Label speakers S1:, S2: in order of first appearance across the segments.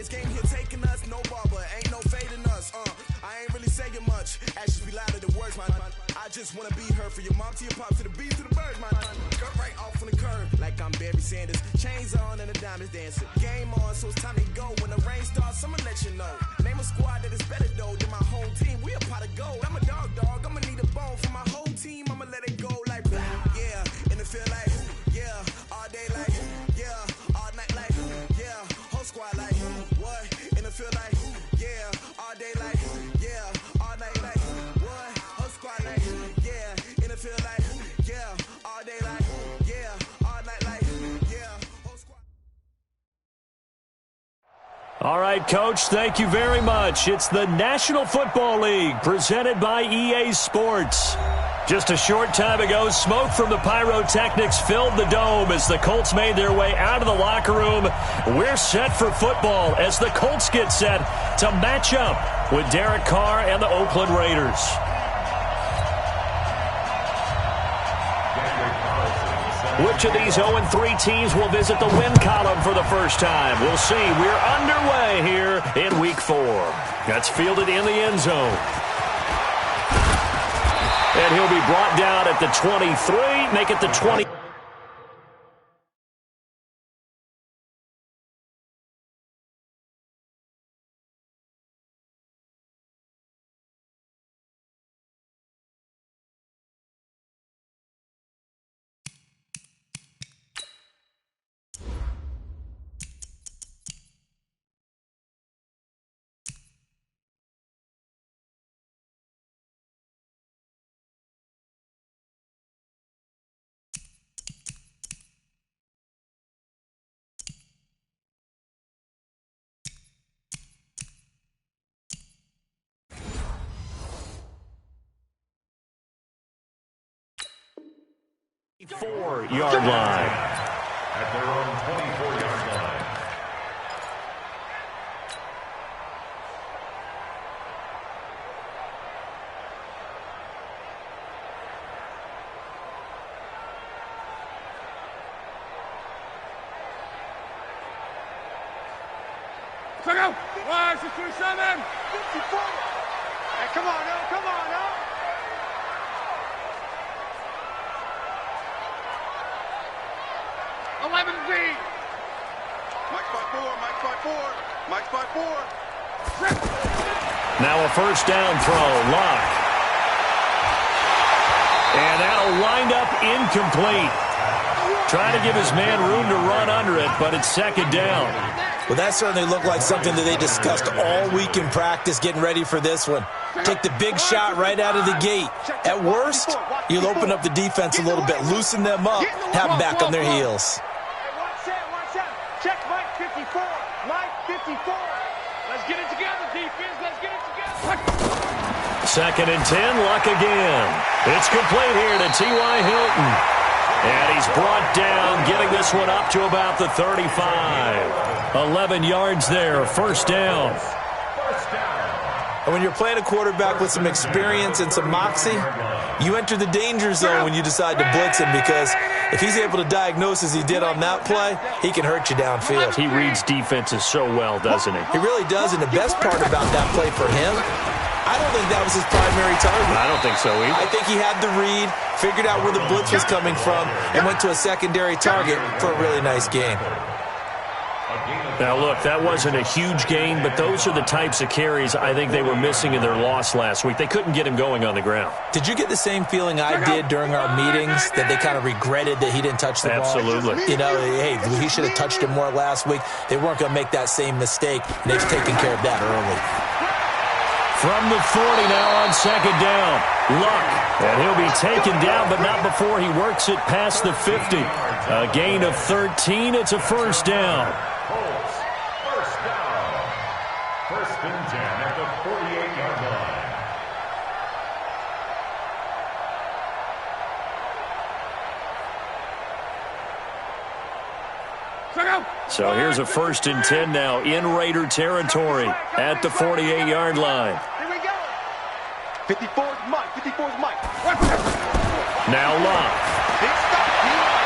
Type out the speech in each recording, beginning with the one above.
S1: This game here taking us, no barber, ain't no fading us. I ain't really saying much. Actions be louder than words, man. I just wanna be heard from your mom to your pop to the beat to the birds, man. Cut right off on the curb, like I'm Barry Sanders. Chains on and the diamonds dancing. Game on, so it's time to go. When the rain starts, I'ma let you know. Name a squad that is better though than my home team. We a pot of gold. I'm a dog. I'ma need a bone for my whole team. I'ma let it go like yeah, and it feel like yeah, all day like yeah, all night like yeah, whole squad like what? And it feel like yeah, all day like yeah, all night like what? Whole squad like yeah, and it feel like yeah, all day like yeah, all night like yeah, whole squad.
S2: All right, Coach, thank you very much. It's the National Football League presented by EA Sports. Just a short time ago, smoke from the pyrotechnics filled the dome as the Colts made their way out of the locker room. We're set for football as the Colts get set to match up with Derek Carr and the Oakland Raiders. Which of these 0-3 teams will visit the win column for the first time? We'll see. We're underway here in Week 4. That's fielded in the end zone. And he'll be brought down at the 23, make it the 20. Four-yard line.
S3: At their own 24-yard line.
S4: Check out! 627! 54! Hey, come on now, come on now! Mike's by four.
S2: Now a first down throw. Lock. And that'll wind up incomplete. Trying to give his man room to run under it, but it's second down.
S5: Well, that certainly looked like something that they discussed all week in practice, getting ready for this one. Take the big shot right out of the gate. At worst, you'll open up the defense a little bit, loosen them up, have them back on their heels.
S4: Check Mike 54. Mike 54. Let's get it together, defense. Let's get it together.
S2: Second and 10, Luck again. It's complete here to T.Y. Hilton. And he's brought down, getting this one up to about the 35. 11 yards there, first down.
S5: And when you're playing a quarterback with some experience and some moxie, you enter the danger zone when you decide to blitz him, because if he's able to diagnose as he did on that play, he can hurt you downfield.
S2: He reads defenses so well, doesn't he?
S5: He really does, and the best part about that play for him, I don't think that was his primary target.
S2: I don't think so either.
S5: I think he had the read, figured out where the blitz was coming from, and went to a secondary target for a really nice gain.
S2: Now, look, that wasn't a huge gain, but those are the types of carries I think they were missing in their loss last week. They couldn't get him going on the ground.
S5: Did you get the same feeling I did during our meetings, that they kind of regretted that he didn't touch the ball?
S2: Absolutely.
S5: You know, hey, he should have touched him more last week. They weren't going to make that same mistake, and they've taken care of that early.
S2: From the 40 now on second down. Luck. And he'll be taken down, but not before he works it past the 50. A gain of 13. It's a first down.
S3: Colts, first down. First and 10 at the 48-yard line.
S2: So here's a first and 10 now in Raider territory at the 48-yard line.
S4: Here we go. 54's Mike. 54's Mike.
S2: Now Locke.
S4: Big stop.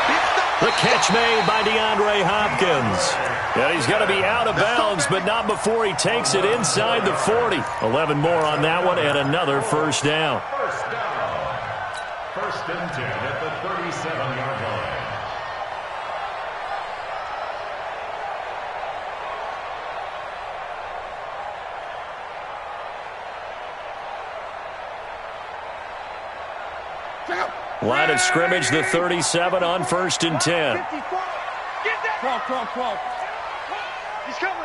S4: Big stop.
S2: The catch made by DeAndre Hopkins. And he's going to be out of bounds, but not before he takes it inside the 40. 11 more on that one and another first down.
S3: First down. First and 10 at the 37-yard line.
S2: Line of scrimmage, the 37 on first and 10.
S4: 12. He's coming.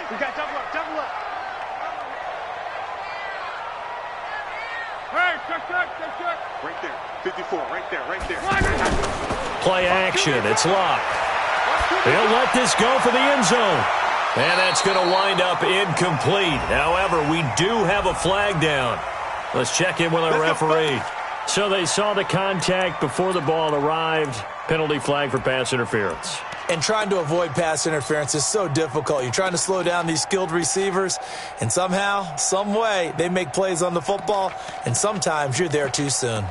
S4: We got double up. Hey, check. Right there, 54, right there.
S2: Play action, it's Luck. He'll let this go for the end zone. And that's going to wind up incomplete. However, we do have a flag down. Let's check in with our referee. So they saw the contact before the ball arrived. Penalty flag for pass interference.
S5: And trying to avoid pass interference is so difficult. You're trying to slow down these skilled receivers, and somehow, some way, they make plays on the football, and sometimes you're there too soon.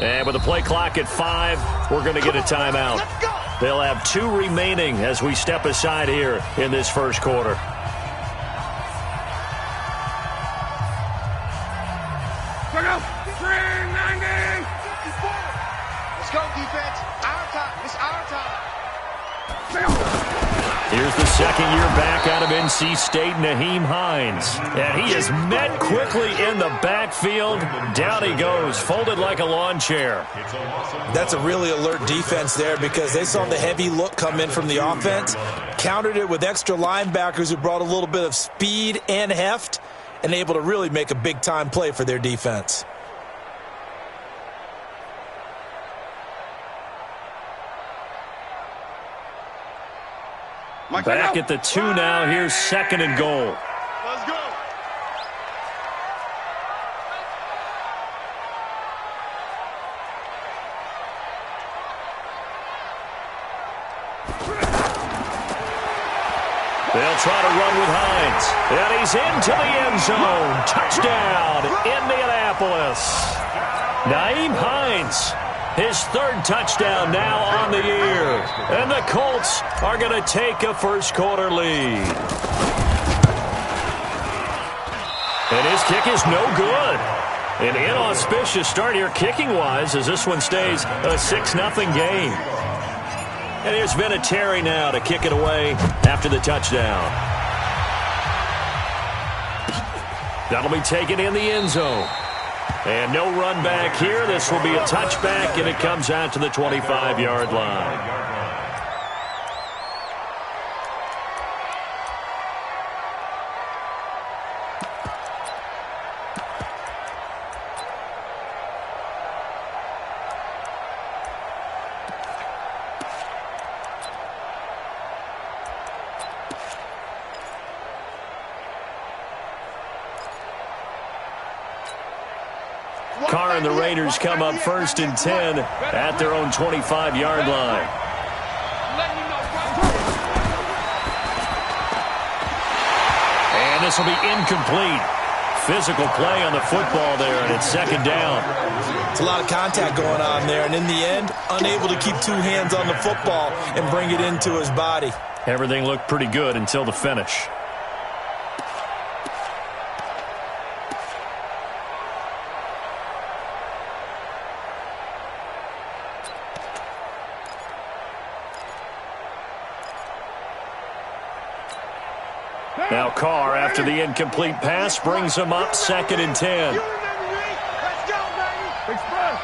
S2: And with the play clock at 5, we're going to get a timeout. They'll have 2 remaining as we step aside here in this first quarter.
S4: Let's go, defense. Our time. It's our time.
S2: Here's the second year back out of NC State, Nyheim Hines. And he is met quickly in the backfield. Down he goes, folded like a lawn chair.
S5: That's a really alert defense there because they saw the heavy look come in from the offense, countered it with extra linebackers who brought a little bit of speed and heft, and able to really make a big-time play for their defense.
S2: Back at the 2 now. Here's second and goal.
S4: Let's go.
S2: They'll try to run with Hines. And he's into the end zone. Touchdown, Indianapolis. Nyheim Hines. His 3rd touchdown now on the year. And the Colts are going to take a first quarter lead. And his kick is no good. An inauspicious start here kicking-wise as this one stays a 6-0 game. And here's Vinatieri now to kick it away after the touchdown. That'll be taken in the end zone. And no run back here. This will be a touchback, and it comes out to the 25-yard line. Carr and the Raiders come up first and 10 at their own 25-yard line. And this will be incomplete. Physical play on the football there, and it's second down.
S5: It's a lot of contact going on there, and in the end, unable to keep 2 hands on the football and bring it into his body.
S2: Everything looked pretty good until the finish. Now Carr, after the incomplete pass, brings him up second and 10.
S4: Let's go, baby. Express.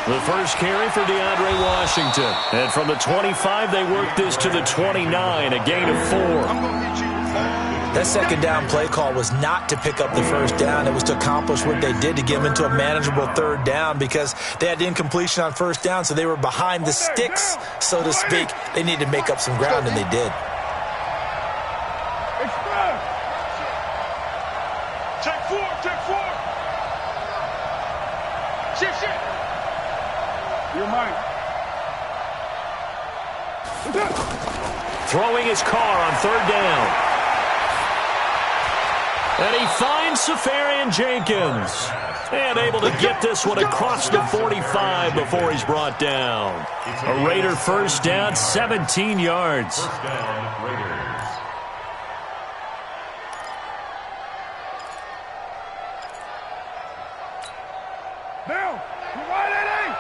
S2: The first carry for DeAndre Washington. And from the 25, they work this to the 29, a gain of 4.
S4: I'm going to hit you hard.
S5: That second down play call was not to pick up the first down. It was to accomplish what they did, to get them into a manageable third down, because they had incompletion on first down, so they were behind the sticks, so to speak. They needed to make up some ground, and they did.
S4: Check four. Shift. You're mine.
S2: Throwing his car on third down. And he finds Safarian Jenkins. And able to get this one across the 45 before he's brought down. A Raider first down, 17 yards.
S3: First down, Raiders.
S4: Now, you right at it.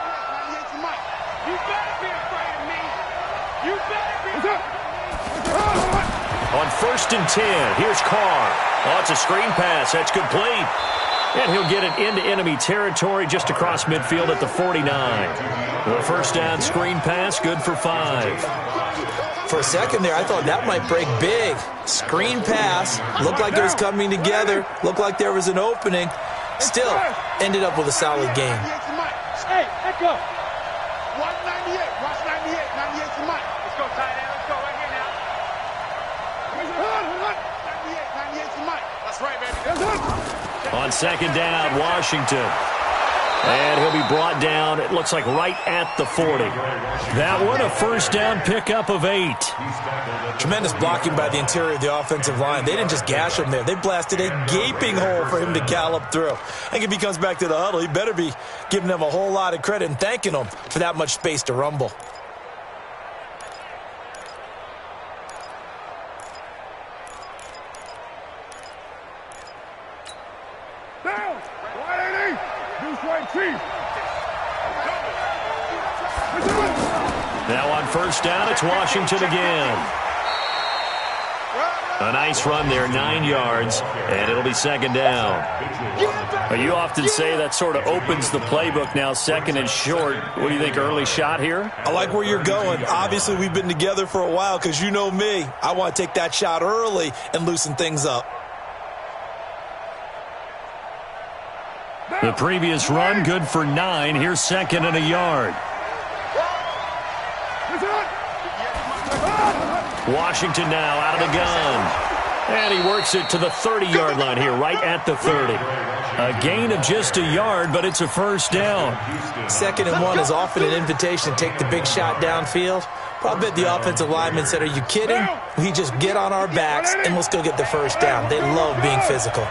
S4: You better be afraid of me. You better be afraid of me.
S2: On first and 10, here's Carr. Oh, it's a screen pass. That's complete. And he'll get it into enemy territory just across midfield at the 49. The first down screen pass, good for 5.
S5: For a second there, I thought that might break big. Screen pass. Looked like it was coming together. Looked like there was an opening. Still, ended up with a solid game.
S4: Hey, let go. 198. Watch 98. 98 to Mike. Let's go, tight end. Let's go right here now. 98 to Mike. That's right, baby.
S2: On second down, Washington. And he'll be brought down, it looks like right at the 40. That one, a first down pickup of 8.
S5: Tremendous blocking by the interior of the offensive line. They didn't just gash him there. They blasted a gaping hole for him to gallop through. I think if he comes back to the huddle, he better be giving them a whole lot of credit and thanking them for that much space to rumble.
S4: Down. 180. Deuce right, Chief.
S2: Now on first down, it's Washington again. A nice run there, 9 yards, and it'll be second down. You often say that sort of opens the playbook now, second and short. What do you think, early shot here?
S5: I like where you're going. Obviously, we've been together for a while because you know me. I want to take that shot early and loosen things up.
S2: The previous run, good for 9. Here's second and a yard. Washington now out of the gun. And he works it to the 30-yard line here, right at the 30. A gain of just a yard, but it's a first down.
S5: Second and 1 is often an invitation to take the big shot downfield. I bet the offensive lineman said, are you kidding? We just get on our backs and let's go get the first down. They love being physical.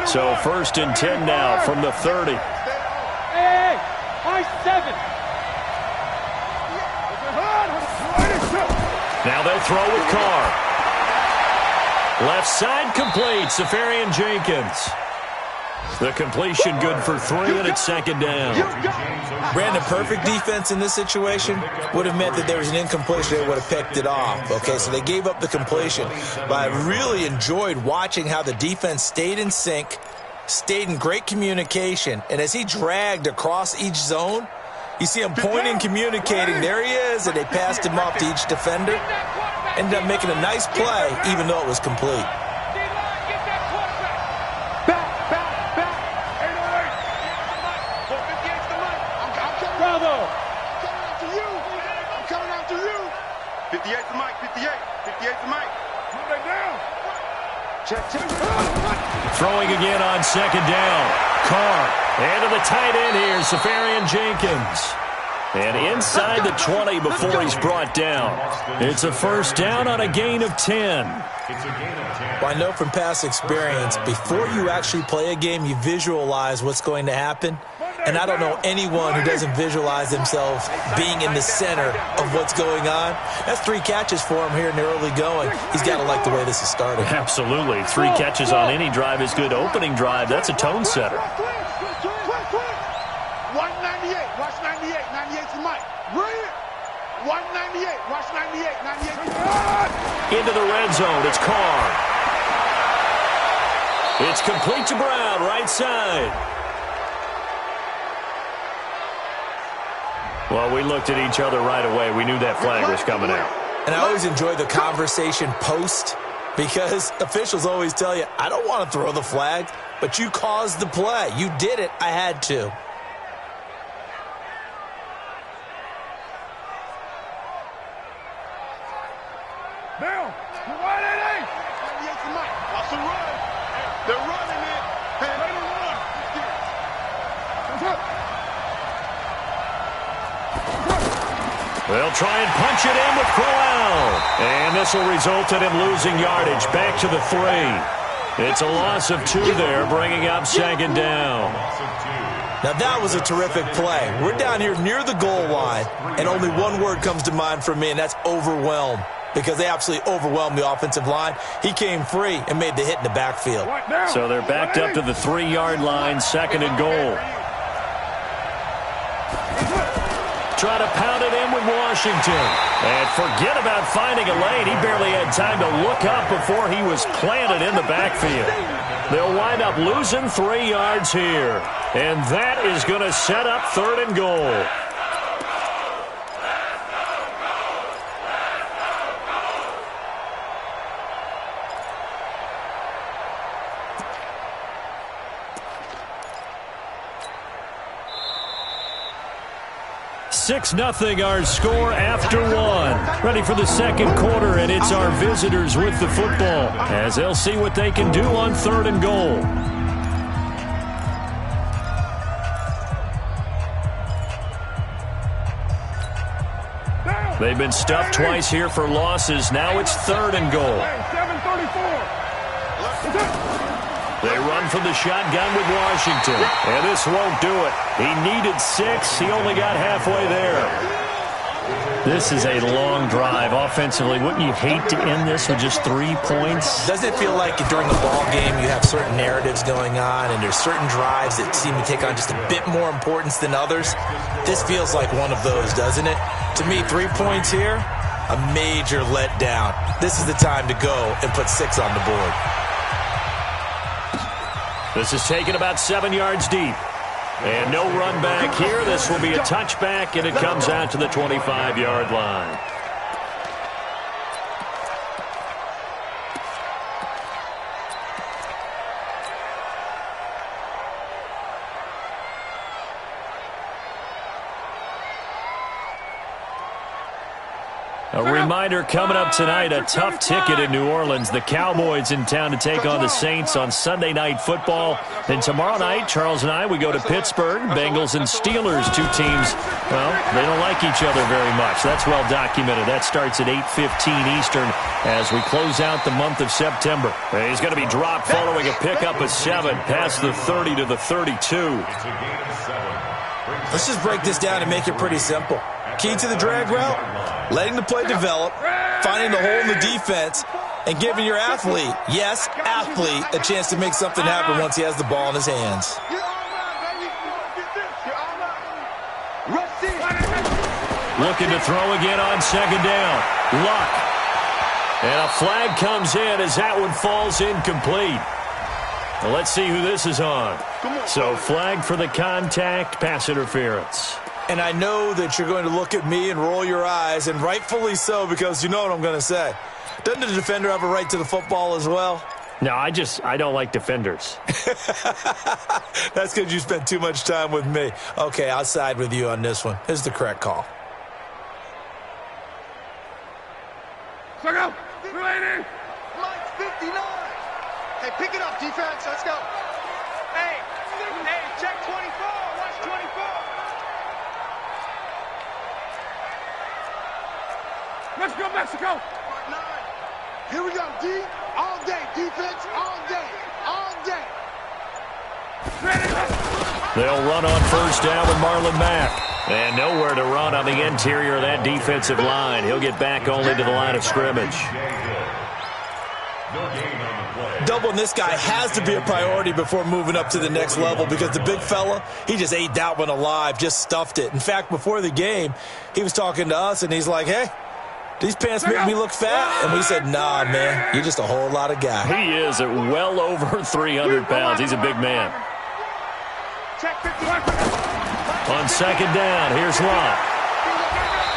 S2: So first and 10 now from the 30.
S4: Hey, high 7.
S2: Now they'll throw with Carr. Left side complete, Safarian Jenkins. The completion good for 3, and it's second down.
S5: Brandon, perfect defense in this situation would have meant that there was an incompletion. They would have picked it off. Okay, so they gave up the completion. But I really enjoyed watching how the defense stayed in sync, stayed in great communication, and as he dragged across each zone, you see him pointing, communicating. There he is, and they passed him off to each defender. Ended up making a nice play, even though it was complete.
S4: Bravo! Coming after you! I'm coming after you! 58 to Mike, 58. 58 to Mike. Move it down. Check.
S2: Throwing again on second down. Carr. And to the tight end here, Safarian Jenkins. And inside the 20 before he's brought down. It's a first down on a gain of 10.
S5: Well, I know from past experience, before you actually play a game, you visualize what's going to happen. And I don't know anyone who doesn't visualize themselves being in the center of what's going on. That's 3 catches for him here in the early going. He's got to like the way this is starting.
S2: Absolutely. 3 catches on any drive is good. Opening drive, that's a tone setter.
S4: 198. Watch 98. 98 to Mike. Brilliant. 198. Watch 98. 98 to Mike.
S2: Into the red zone. It's Carr. It's complete to Brown, right side. Well, we looked at each other right away. We knew that flag was coming out.
S5: And I always enjoy the conversation post Because officials always tell you, I don't want to throw the flag, but you caused the play. You did it. I had to.
S4: Down. You're right at 8.
S6: That's a run. They're running it. Hey, let them run.
S4: What's up?
S2: They'll try and punch it in with Crowell. And this will result in him losing yardage. Back to the 3. It's a loss of 2 there, bringing up second down.
S5: Now that was a terrific play. We're down here near the goal line, and only one word comes to mind for me, and that's overwhelmed. Because they absolutely overwhelmed the offensive line. He came free and made the hit in the backfield.
S2: So they're backed up to the 3-yard line, second and goal. Try to pound it in with Washington. And forget about finding a lane. He barely had time to look up before he was planted in the backfield. They'll wind up losing 3 yards here. And that is going to set up third and goal. Six 0 our score after 1. Ready for the second quarter, and it's our visitors with the football as they'll see what they can do on third and goal. They've been stuffed twice here for losses. Now it's third and goal.
S4: 7:34.
S2: They run from the shotgun with Washington, and this won't do it. He needed 6. He only got halfway there. This is a long drive. Offensively, wouldn't you hate to end this with just 3 points?
S5: Doesn't it feel like during the ball game you have certain narratives going on and there's certain drives that seem to take on just a bit more importance than others? This feels like one of those, doesn't it? To me, 3 points here, a major letdown. This is the time to go and put 6 on the board.
S2: This is taken about 7 yards deep. And no run back here. This will be a touchback, and it comes out to the 25-yard line. A reminder coming up tonight, a tough ticket in New Orleans. The Cowboys in town to take on the Saints on Sunday Night Football. Then tomorrow night, Charles and I, we go to Pittsburgh. Bengals and Steelers, 2 teams, well, they don't like each other very much. That's well documented. That starts at 8:15 Eastern as we close out the month of September. And he's going to be dropped following a pickup of 7 past the 30 to the 32.
S5: Let's just break this down and make it pretty simple. Key to the drag route, letting the play develop, finding the hole in the defense, and giving your athlete, yes, athlete, a chance to make something happen once he has the ball in his hands.
S2: Looking to throw again on second down. Luck. And a flag comes in as that one falls incomplete. Well, let's see who this is on. So flag for the contact, pass interference.
S5: And I know that you're going to look at me and roll your eyes, and rightfully so, because you know what I'm going to say. Doesn't the defender have a right to the football as well?
S2: No, I don't like defenders.
S5: That's because you spent too much time with me. Okay, I'll side with you on this one. Here's the correct call.
S4: Check out. 280.
S6: Mike 59. Hey, pick it up, defense. Let's go. Hey, check 24. Watch 24.
S4: Let's go, Mexico.
S6: 9. Here we go, D. All day, defense. All day. All day.
S2: They'll run on first down with Marlon Mack. And nowhere to run on the interior of that defensive line. He'll get back only to the line of scrimmage.
S5: Doubling this guy has to be a priority before moving up to the next level, because the big fella, he just ate that one alive, just stuffed it. In fact, before the game, he was talking to us, and he's like, hey, these pants make me look fat. And we said, nah, man, you're just a whole lot of guy.
S2: He is at well over 300 pounds. He's a big man. On second down, here's Lott.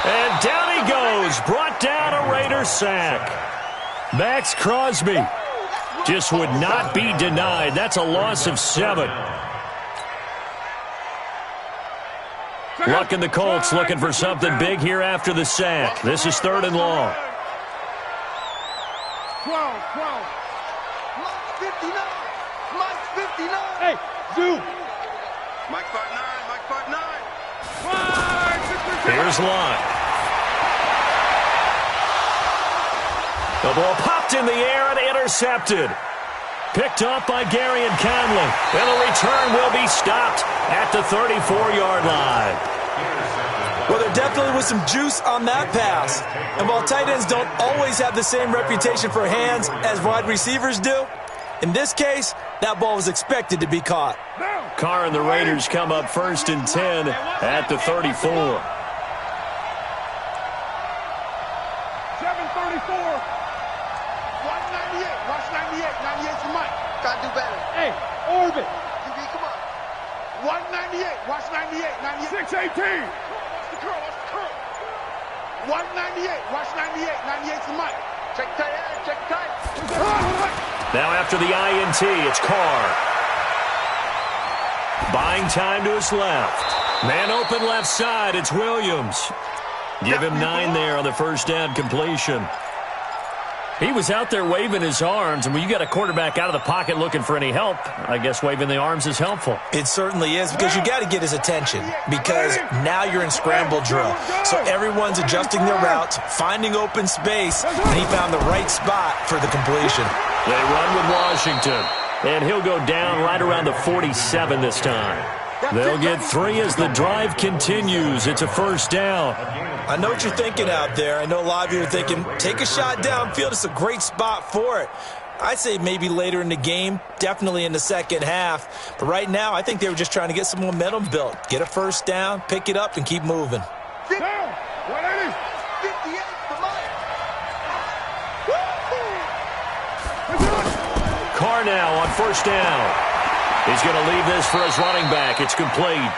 S2: And down he goes, brought down a Raiders sack. Max Crosby just would not be denied. That's a loss of 7. Luck in the Colts looking for something big here after the sack. This is 3rd and long.
S4: 12.
S6: Mike 59. Mike 59.
S4: Hey, Zoo.
S6: Mike 59. Mike 59.
S2: Here's Lott. The ball popped in the air and intercepted. Picked up by Gary and Conley. And the return will be stopped at the 34-yard line.
S5: Well, there definitely was some juice on that pass. And while tight ends don't always have the same reputation for hands as wide receivers do, in this case, that ball was expected to be caught.
S2: Carr and the Raiders come up 1st and 10 at the 34.
S4: 7:34. Watch 98. Watch 98. 98's the Mike.
S6: Gotta do better.
S4: Hey, Orbit.
S6: QB, come on.
S4: Watch 98. Watch 98. 98. 618. Watch the curl. Watch the curl. Watch 98. Watch 98. 98's the Mike.
S6: Check tight end. Check tight.
S2: Now after the INT, it's Carr. Buying time to his left. Man open left side, it's Williams. Give him 9 there on the first down completion. He was out there waving his arms, and when you got a quarterback out of the pocket looking for any help, I guess waving the arms is helpful.
S5: It certainly is, because you got to get his attention, because now you're in scramble drill. So everyone's adjusting their routes, finding open space, and he found the right spot for the completion.
S2: They run with Washington, and he'll go down right around the 47 this time. They'll get 3 as the drive continues. It's a first down.
S5: I know what you're thinking out there. I know a lot of you are thinking, take a shot downfield. It's a great spot for it. I'd say maybe later in the game, definitely in the second half. But right now, I think they were just trying to get some momentum built. Get a first down, pick it up, and keep moving.
S4: Down. 180.
S6: 58 for Mike.
S2: Carr now on first down. He's going to leave this for his running back. It's complete.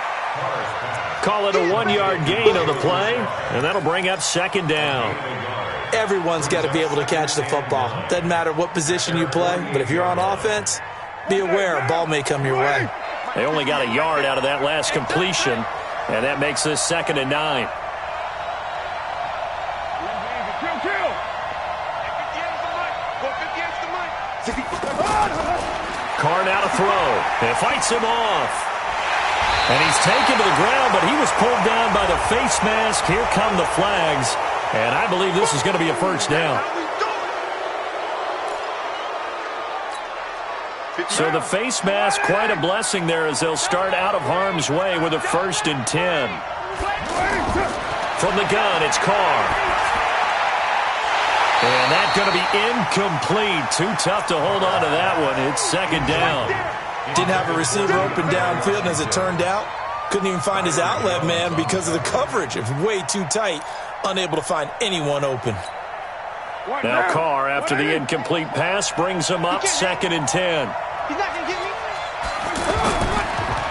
S2: Call it a 1-yard gain on the play, and that'll bring up 2nd down.
S5: Everyone's got to be able to catch the football. Doesn't matter what position you play, but if you're on offense, be aware a ball may come your way.
S2: They only got a yard out of that last completion, and that makes this 2nd and 9. Carr now to throw. And fights him off. And he's taken to the ground, but he was pulled down by the face mask. Here come the flags. And I believe this is going to be a first down. So the face mask, quite a blessing there as they'll start out of harm's way with a 1st and 10. From the gun, it's Carr. And that's going to be incomplete. Too tough to hold on to that one. It's 2nd down.
S5: Didn't have a receiver open downfield, and as it turned out, couldn't even find his outlet man because of the coverage. It was way too tight, unable to find anyone open.
S2: Now Carr, after the incomplete pass, brings him up 2nd and 10.
S6: He's not going to get me.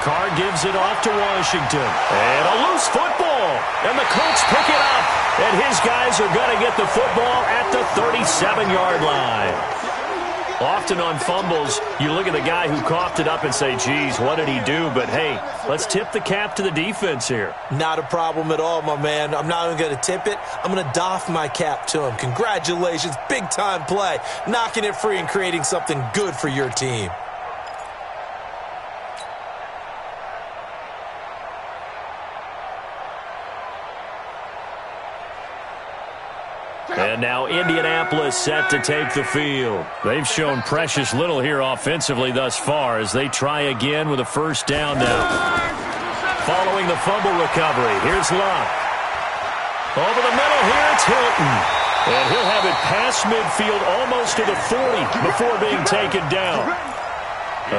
S2: Carr gives it off to Washington. And a loose football. And the Colts pick it up. And his guys are going to get the football at the 37-yard line. Often on fumbles, you look at the guy who coughed it up and say, geez, what did he do? But, hey, let's tip the cap to the defense here.
S5: Not a problem at all, my man. I'm not even going to tip it. I'm going to doff my cap to him. Congratulations. Big-time play. Knocking it free and creating something good for your team.
S2: And now Indianapolis set to take the field. They've shown precious little here offensively thus far as they try again with a first down now. Following the fumble recovery, here's Lott. Over the middle here, it's Hilton. And he'll have it past midfield almost to the 40 before being taken down.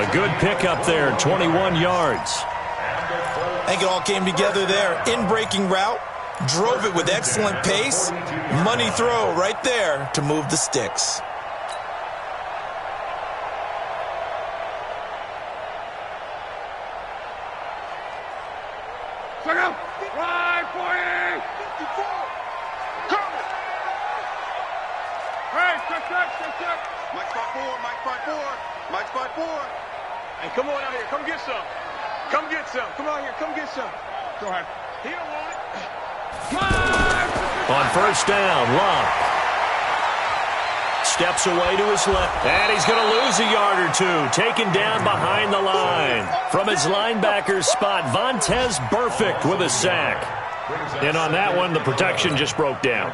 S2: A good pickup there, 21 yards.
S5: I think it all came together there. In-breaking route. Drove it with excellent pace. Money throw right there to move the sticks.
S4: Check out. Right for you. 54. Hey, check
S6: Mike spot 4, Mike spot 4, Mike spot 4.
S4: Hey, come on out here. Come get some. Come get some. Come on here. Come get some. Go ahead. He don't want it.
S2: On first down, Love steps away to his left, and he's going to lose a yard or two, taken down behind the line. From his linebacker spot, Vontaze Burfict with a sack. And on that one, the protection just broke down.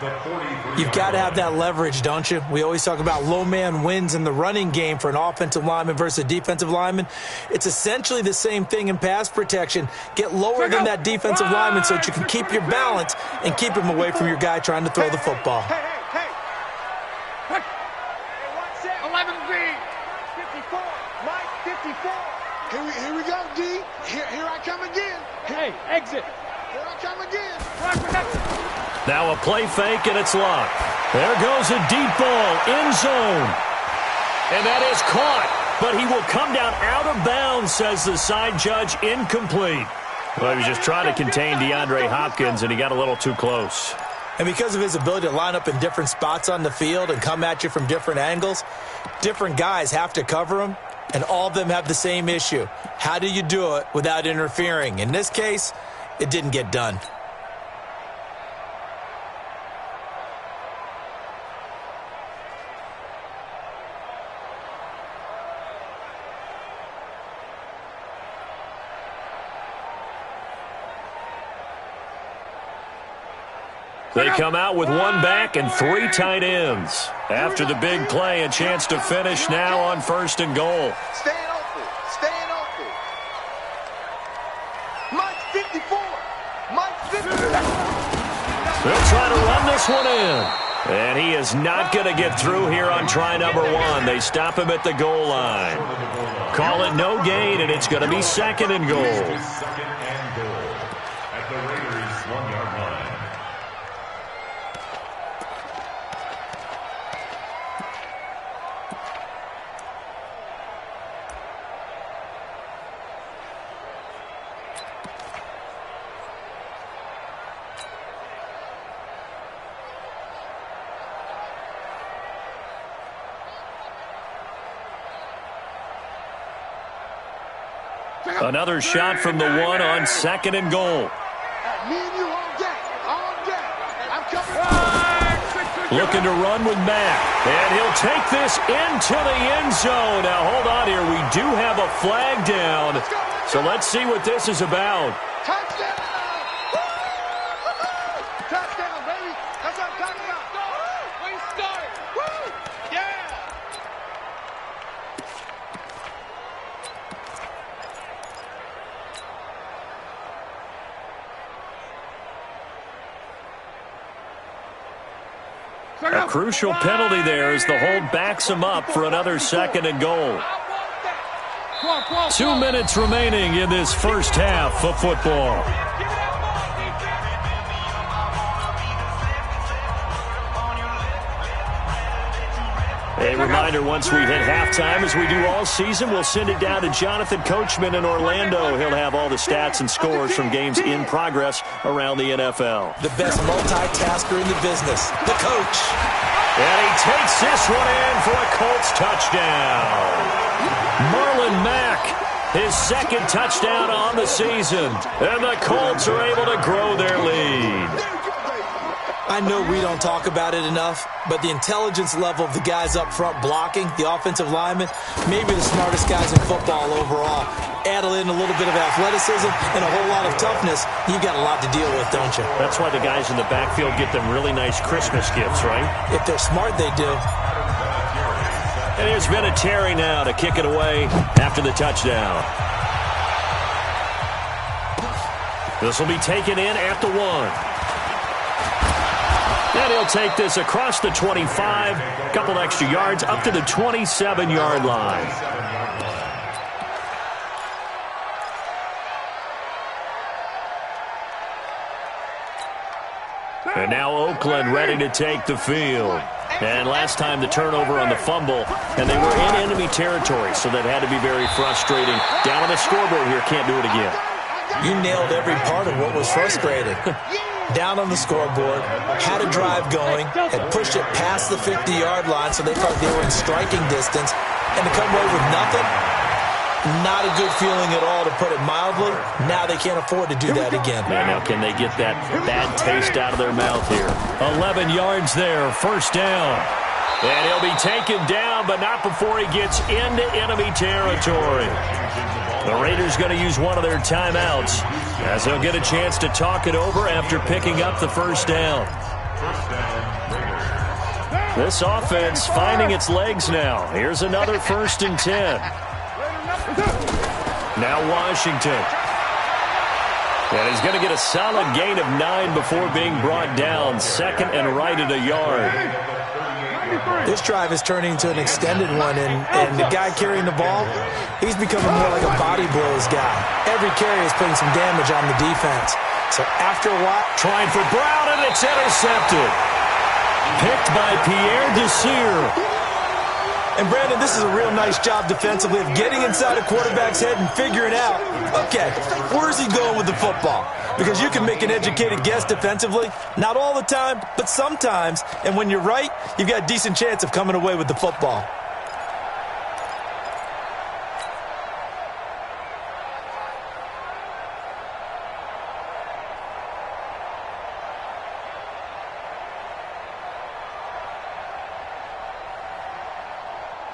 S5: You've got to have that leverage, don't you? We always talk about low man wins in the running game for an offensive lineman versus a defensive lineman. It's essentially the same thing in pass protection. Get lower than that defensive lineman so that you can keep your balance and keep him away from your guy trying to throw the football.
S6: Hey. 11B. 54. Mike 54.
S4: Here we go, D. Here I come again.
S6: Hey, exit.
S4: Here I come again.
S2: Now a play fake, and it's Love. There goes a deep ball, end zone. And that is caught, but he will come down out of bounds, says the side judge, incomplete. Well, he was just trying to contain DeAndre Hopkins, and he got a little too close.
S5: And because of his ability to line up in different spots on the field and come at you from different angles, different guys have to cover him, and all of them have the same issue. How do you do it without interfering? In this case, it didn't get done.
S2: They come out with one back and three tight ends. After the big play, a chance to finish now on first and goal.
S6: Staying open. Mike 54. Mike 54.
S2: They'll try to run this one in. And he is not going to get through here on try number one. They stop him at the goal line. Call it no gain, and it's going to be second and goal.
S3: Second and goal at the Raiders' 1-yard line.
S2: Another shot from the one on second and goal.
S4: Me and you all day. I'm coming.
S2: Looking to run with Mack. And he'll take this into the end zone. Now, hold on here. We do have a flag down. So let's see what this is about.
S4: Touchdown! Touchdown, baby. That's what I'm talking about. We started. Woo! Yeah!
S2: A crucial penalty there as the hold backs him up for another second and goal. 2 minutes remaining in this first half of football. A reminder, once we hit halftime, as we do all season, we'll send it down to Jonathan Coachman in Orlando. He'll have all the stats and scores from games in progress around the NFL.
S5: The best multitasker in the business, the coach.
S2: And he takes this one in for a Colts touchdown. Marlon Mack, his second touchdown on the season. And the Colts are able to grow their lead.
S5: I know we don't talk about it enough, but the intelligence level of the guys up front blocking, the offensive linemen, maybe the smartest guys in football overall. Add in a little bit of athleticism and a whole lot of toughness, you've got a lot to deal with, don't you?
S2: That's why the guys in the backfield get them really nice Christmas gifts, right?
S5: If they're smart, they do.
S2: And here's Vinatieri now to kick it away after the touchdown. This will be taken in at the 1. And he'll take this across the 25, a couple extra yards, up to the 27-yard line. And now Oakland ready to take the field. And last time the turnover on the fumble, and they were in enemy territory, so that had to be very frustrating. Down on the scoreboard here, can't do it again.
S5: You nailed every part of what was frustrating. down on the scoreboard, had a drive going, had pushed it past the 50-yard line so they felt they were in striking distance, and to come away with nothing, not a good feeling at all, to put it mildly. Now they can't afford to do that again.
S2: Now can they get that bad taste out of their mouth here? 11 yards there, first down. And he'll be taken down, but not before he gets into enemy territory. The Raiders going to use one of their timeouts as they'll get a chance to talk it over after picking up the first down. This offense finding its legs now. Here's another 1st and 10. Now Washington. And he's going to get a solid gain of 9 before being brought down. 2nd and right at a yard.
S5: This drive is turning into an extended one, and the guy carrying the ball, he's becoming more like a body blows guy. Every carry is putting some damage on the defense. So after a while,
S2: trying for Brown, and it's intercepted. Picked by Pierre Desir.
S5: And Brandon, this is a real nice job defensively of getting inside a quarterback's head and figuring out, okay, where's he going with the football? Because you can make an educated guess defensively, not all the time, but sometimes. And when you're right, you've got a decent chance of coming away with the football.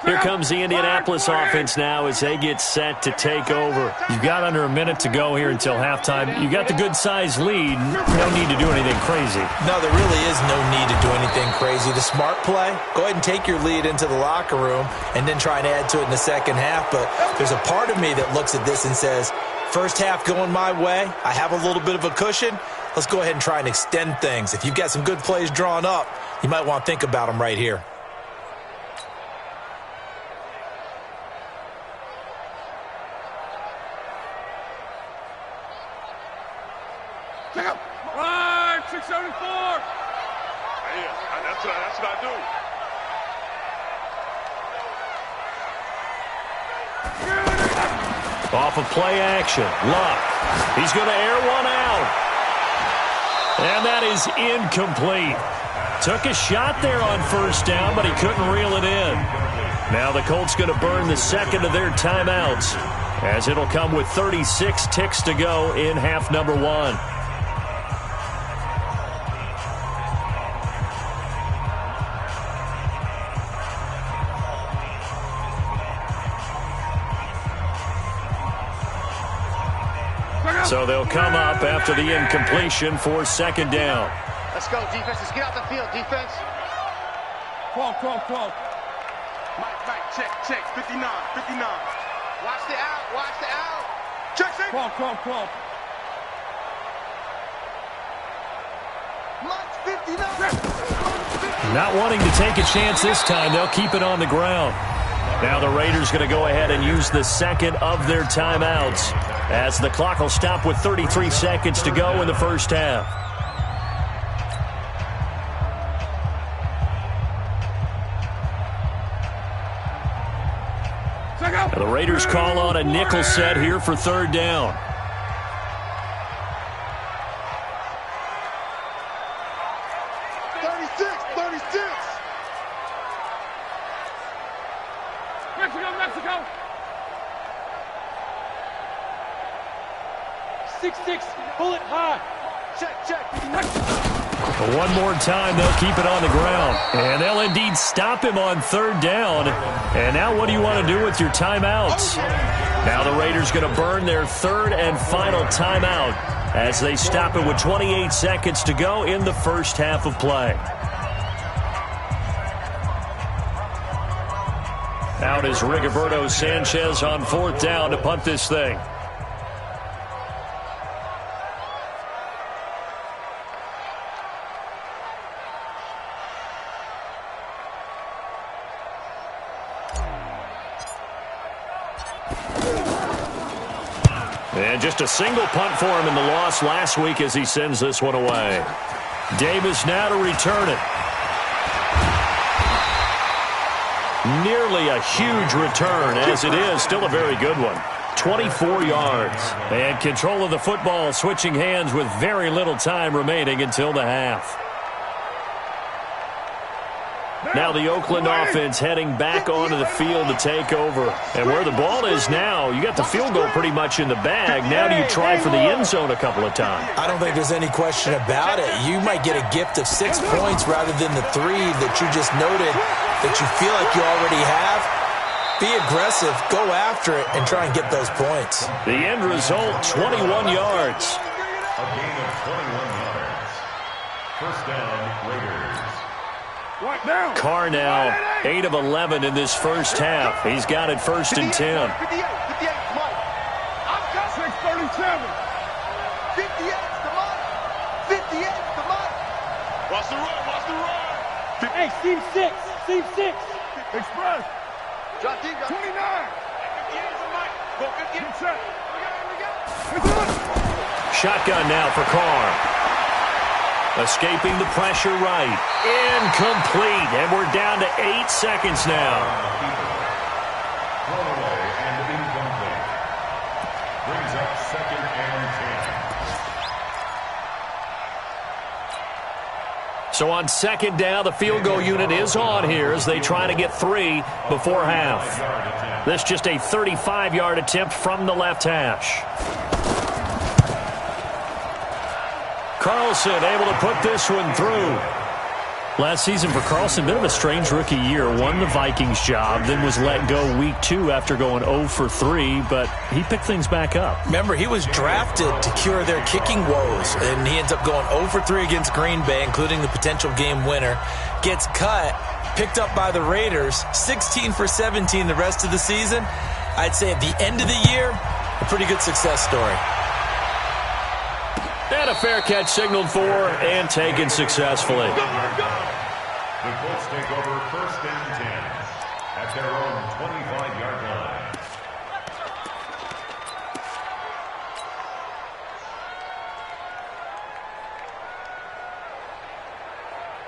S2: Here comes the Indianapolis offense now as they get set to take over. You've got under a minute to go here until halftime. You got the good-sized lead. No need to do anything crazy.
S5: No, there really is no need to do anything crazy. The smart play, go ahead and take your lead into the locker room and then try and add to it in the second half. But there's a part of me that looks at this and says, first half going my way, I have a little bit of a cushion. Let's go ahead and try and extend things. If you've got some good plays drawn up, you might want to think about them right here.
S4: Right, 674. Yeah, that's what I do.
S2: Off of play action, Luck. He's going to air one out. And that is incomplete. Took a shot there on first down, but he couldn't reel it in. Now the Colts going to burn the second of their timeouts, as it'll come with 36 ticks to go in half number 1. So they'll come up after the incompletion for second down.
S6: Let's go, defense. Let's get out the field, defense.
S4: 12.
S6: Mike, check. 59. Watch the out. Check,
S4: 12.
S6: Mike, 59.
S2: Not wanting to take a chance this time, they'll keep it on the ground. Now the Raiders going to go ahead and use the second of their timeouts, as the clock will stop with 33 seconds to go in the first half. Now the Raiders call on a nickel set here for third down.
S4: Mexico. 6-6, pull it high. Check.
S2: One more time, they'll keep it on the ground. And they'll indeed stop him on third down. And now what do you want to do with your timeouts? Now the Raiders going to burn their third and final timeout as they stop it with 28 seconds to go in the first half of play. Out is Rigoberto Sanchez on fourth down to punt this thing. And just a single punt for him in the loss last week as he sends this one away. Davis now to return it. Nearly a huge return, as it is still a very good one. 24 yards. And control of the football switching hands with very little time remaining until the half. Now the Oakland offense heading back onto the field to take over. And where the ball is now, you got the field goal pretty much in the bag. Now do you try for the end zone a couple of times?
S5: I don't think there's any question about it. You might get a gift of 6 points rather than the 3 that you just noted that you feel like you already have. Be aggressive, go after it, and try and get those points.
S2: The end result, 21 yards.
S3: A gain of 21 yards. First down, Raiders.
S2: Carr now, 8 of 11 in this first half. He's got it 1st and 10.
S6: 58, Mike. I'm got 637. 58's the Mike. 58's the Mike. Watch the run.
S4: Hey, seam 6. Express.
S6: Drop deep,
S4: 29.
S6: 58's the Mike. Go 58.
S4: We got it.
S2: Shotgun now for Carr. Escaping the pressure right. Incomplete. And we're down to 8 seconds now.
S3: Thrown away and incomplete. Brings up 2nd and 10.
S2: So on 2nd down, the field goal unit is on here as they try to get 3 before half. This just a 35-yard attempt from the left hash. Carlson able to put this one through. Last season for Carlson, bit of a strange rookie year. Won the Vikings job, then was let go week 2 after going 0 for 3, but he picked things back up.
S5: Remember, he was drafted to cure their kicking woes, and he ends up going 0 for 3 against Green Bay, including the potential game winner. Gets cut, picked up by the Raiders, 16 for 17 the rest of the season. I'd say at the end of the year, a pretty good success story.
S2: And a fair catch signaled for and taken successfully.
S3: The Colts take over 1st and 10 at their own 25-yard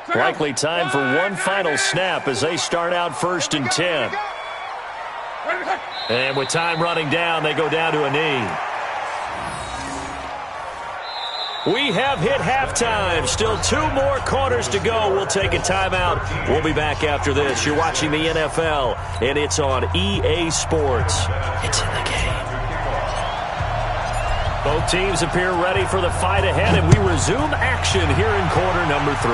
S3: line.
S2: Likely time for one final snap as they start out 1st and 10. And with time running down, they go down to a knee. We have hit halftime. Still 2 more quarters to go. We'll take a timeout. We'll be back after this. You're watching the NFL, and it's on EA Sports. It's in the game. Both teams appear ready for the fight ahead, and we resume action here in quarter number 3.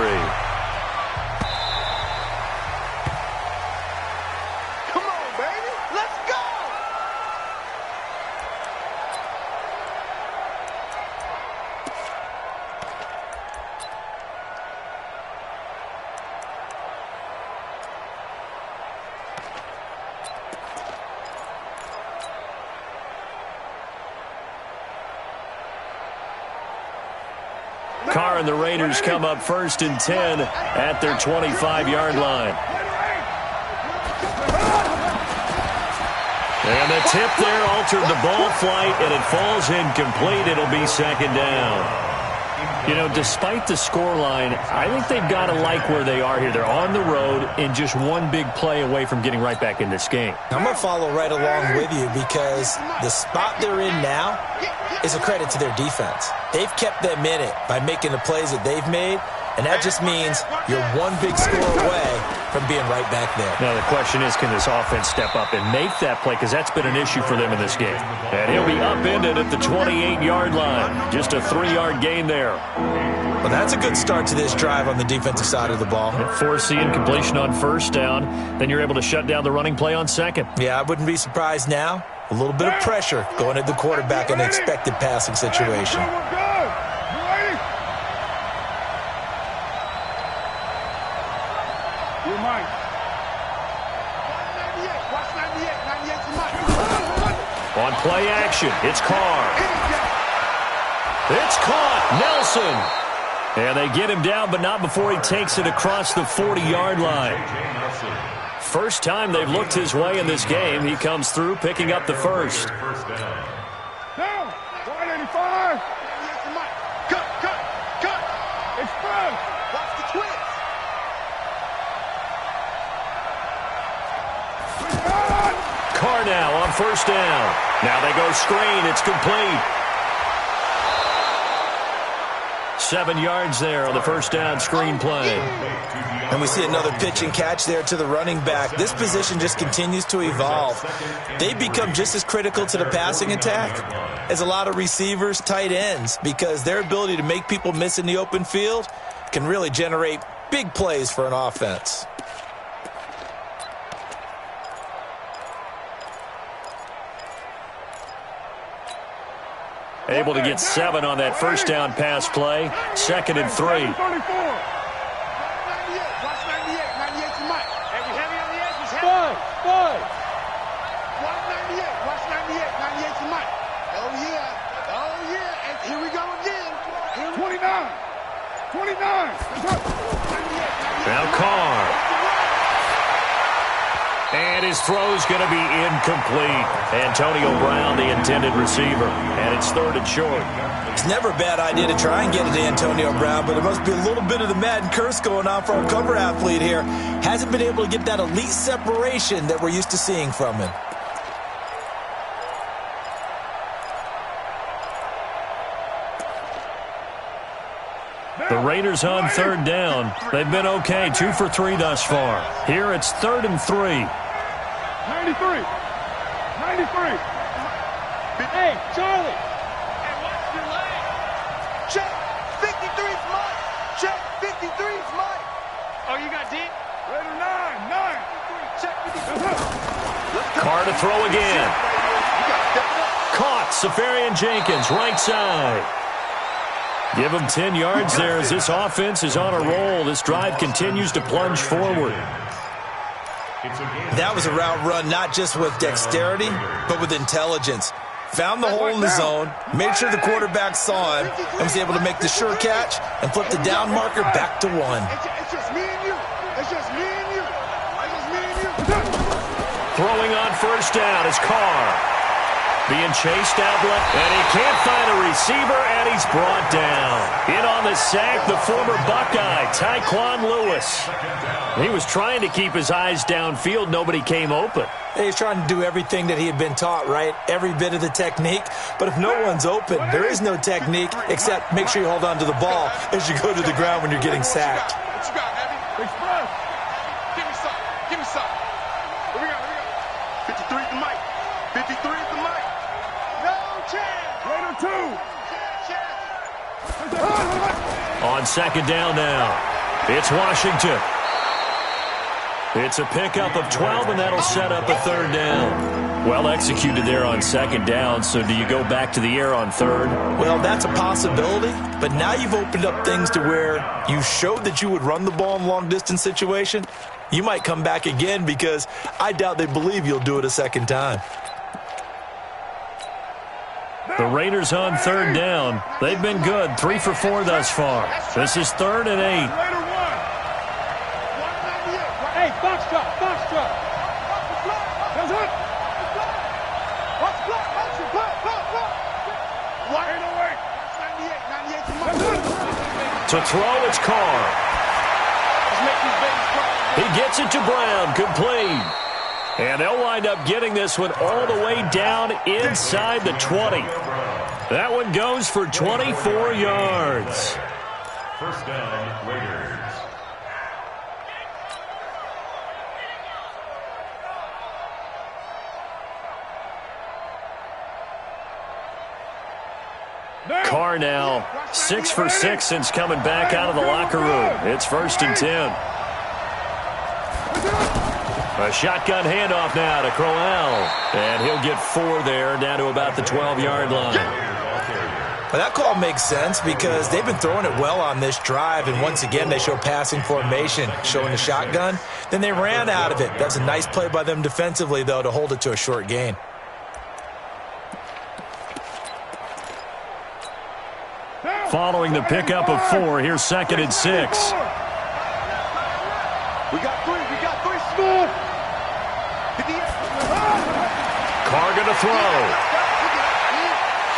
S6: Come on, baby. Let's go.
S2: Carr and the Raiders come up 1st and 10 at their 25-yard line. And the tip there altered the ball flight, and it falls incomplete. It'll be 2nd down. You know, despite the scoreline, I think they've got to like where they are here. They're on the road and just one big play away from getting right back in this game.
S5: I'm going to follow right along with you because the spot they're in now is a credit to their defense. They've kept them in it by making the plays that they've made, and that just means you're one big score away from being right back there.
S2: Now the question is, can this offense step up and make that play? Because that's been an issue for them in this game. And he'll be upended at the 28-yard line. Just a 3-yard gain there.
S5: Well, that's a good start to this drive on the defensive side of the ball.
S2: Force the incompletion on 1st down. Then you're able to shut down the running play on 2nd.
S5: Yeah, I wouldn't be surprised now. A little bit of pressure going at the quarterback in an expected passing situation.
S2: On play action, it's Carr. It's caught. Nelson. And they get him down, but not before he takes it across the 40-yard line. First time they've looked his way in this game. He comes through, picking up the first.
S4: Down. 185.
S6: Cut.
S4: Express.
S6: Watch the twins.
S2: Carr now on 1st down. Now they go screen. It's complete. 7 yards there on the first down screen play.
S5: And we see another pitch and catch there to the running back. This position just continues to evolve. They become just as critical to the passing attack as a lot of receivers, tight ends, because their ability to make people miss in the open field can really generate big plays for an offense.
S2: Able to get 7 on that first down pass play. 2nd and 3.
S4: Watch 98. 98 to Mike. Hey, we heavy on the edges. Five. Watch 98. Watch 98. 98 to Mike. Oh, yeah. Oh, yeah. And here we go again. 29. 29.
S2: Now Carr. And his throw's going to be incomplete. Antonio Brown, the intended receiver. And it's 3rd and short.
S5: It's never a bad idea to try and get it to Antonio Brown, but it must be a little bit of the Madden curse going on for our cover athlete here. Hasn't been able to get that elite separation that we're used to seeing from him.
S2: The Raiders on 3rd down. They've been okay, 2 for 3 thus far. Here it's 3rd and 3.
S4: 93. Hey, Charlie. Hey, watch your leg. Check. 53's Mike. Check. 53's Mike. Oh, you got deep?
S7: Raider 9.
S4: Check 53.
S2: Carr to throw again. Caught. Safarian Jenkins, right side. Give him 10 yards there as this offense is on a roll. This drive continues to plunge forward.
S5: That was a route run not just with dexterity, but with intelligence. Found the hole in the zone, made sure the quarterback saw him, and was able to make the sure catch and flip the down marker back to 1.
S4: It's just me and you. It's just me and you. It's just me and you.
S2: Throwing on first down is Carr. Being chased out left, and he can't find a receiver, and he's brought down. In on the sack, the former Buckeye, Tyquan Lewis. He was trying to keep his eyes downfield. Nobody came open.
S5: He's trying to do everything that he had been taught, right? Every bit of the technique. But if no one's open, there is no technique except make sure you hold on to the ball as you go to the ground when you're getting sacked.
S4: What you got, Abby? Express. Give me some. Give me some. Here we go. 53 is the mic. 53 is the mic. No chance.
S7: Raider 2.
S2: On 2nd down now, it's Washington. It's a pickup of 12, and that'll set up a 3rd down. Well executed there on 2nd down, so do you go back to the air on 3rd?
S5: Well, that's a possibility, but now you've opened up things to where you showed that you would run the ball in a long-distance situation. You might come back again because I doubt they believe you'll do it a 2nd time.
S2: The Raiders on 3rd down. They've been good, 3 for 4 thus far. This is 3rd and 8.
S7: Raider 1.
S4: Hey, box drop. That's it. Watch block. What? 98 to Mike.
S2: To throw, it's Carr. He gets it to Brown, complete. And they'll wind up getting this one all the way down inside the 20. That one goes for 24 yards.
S3: First down, Raiders.
S2: Carr now 6 for 6 since coming back out of the locker room. It's 1st and 10. A shotgun handoff now to Crowell. And he'll get 4 there, down to about the 12-yard line.
S5: Well, that call makes sense because they've been throwing it well on this drive, and once again they show passing formation, showing the shotgun. Then they ran out of it. That's a nice play by them defensively, though, to hold it to a short gain.
S2: Following the pickup of 4, here's 2nd and 6.
S4: We got 3. Smooth.
S2: Carr going to throw.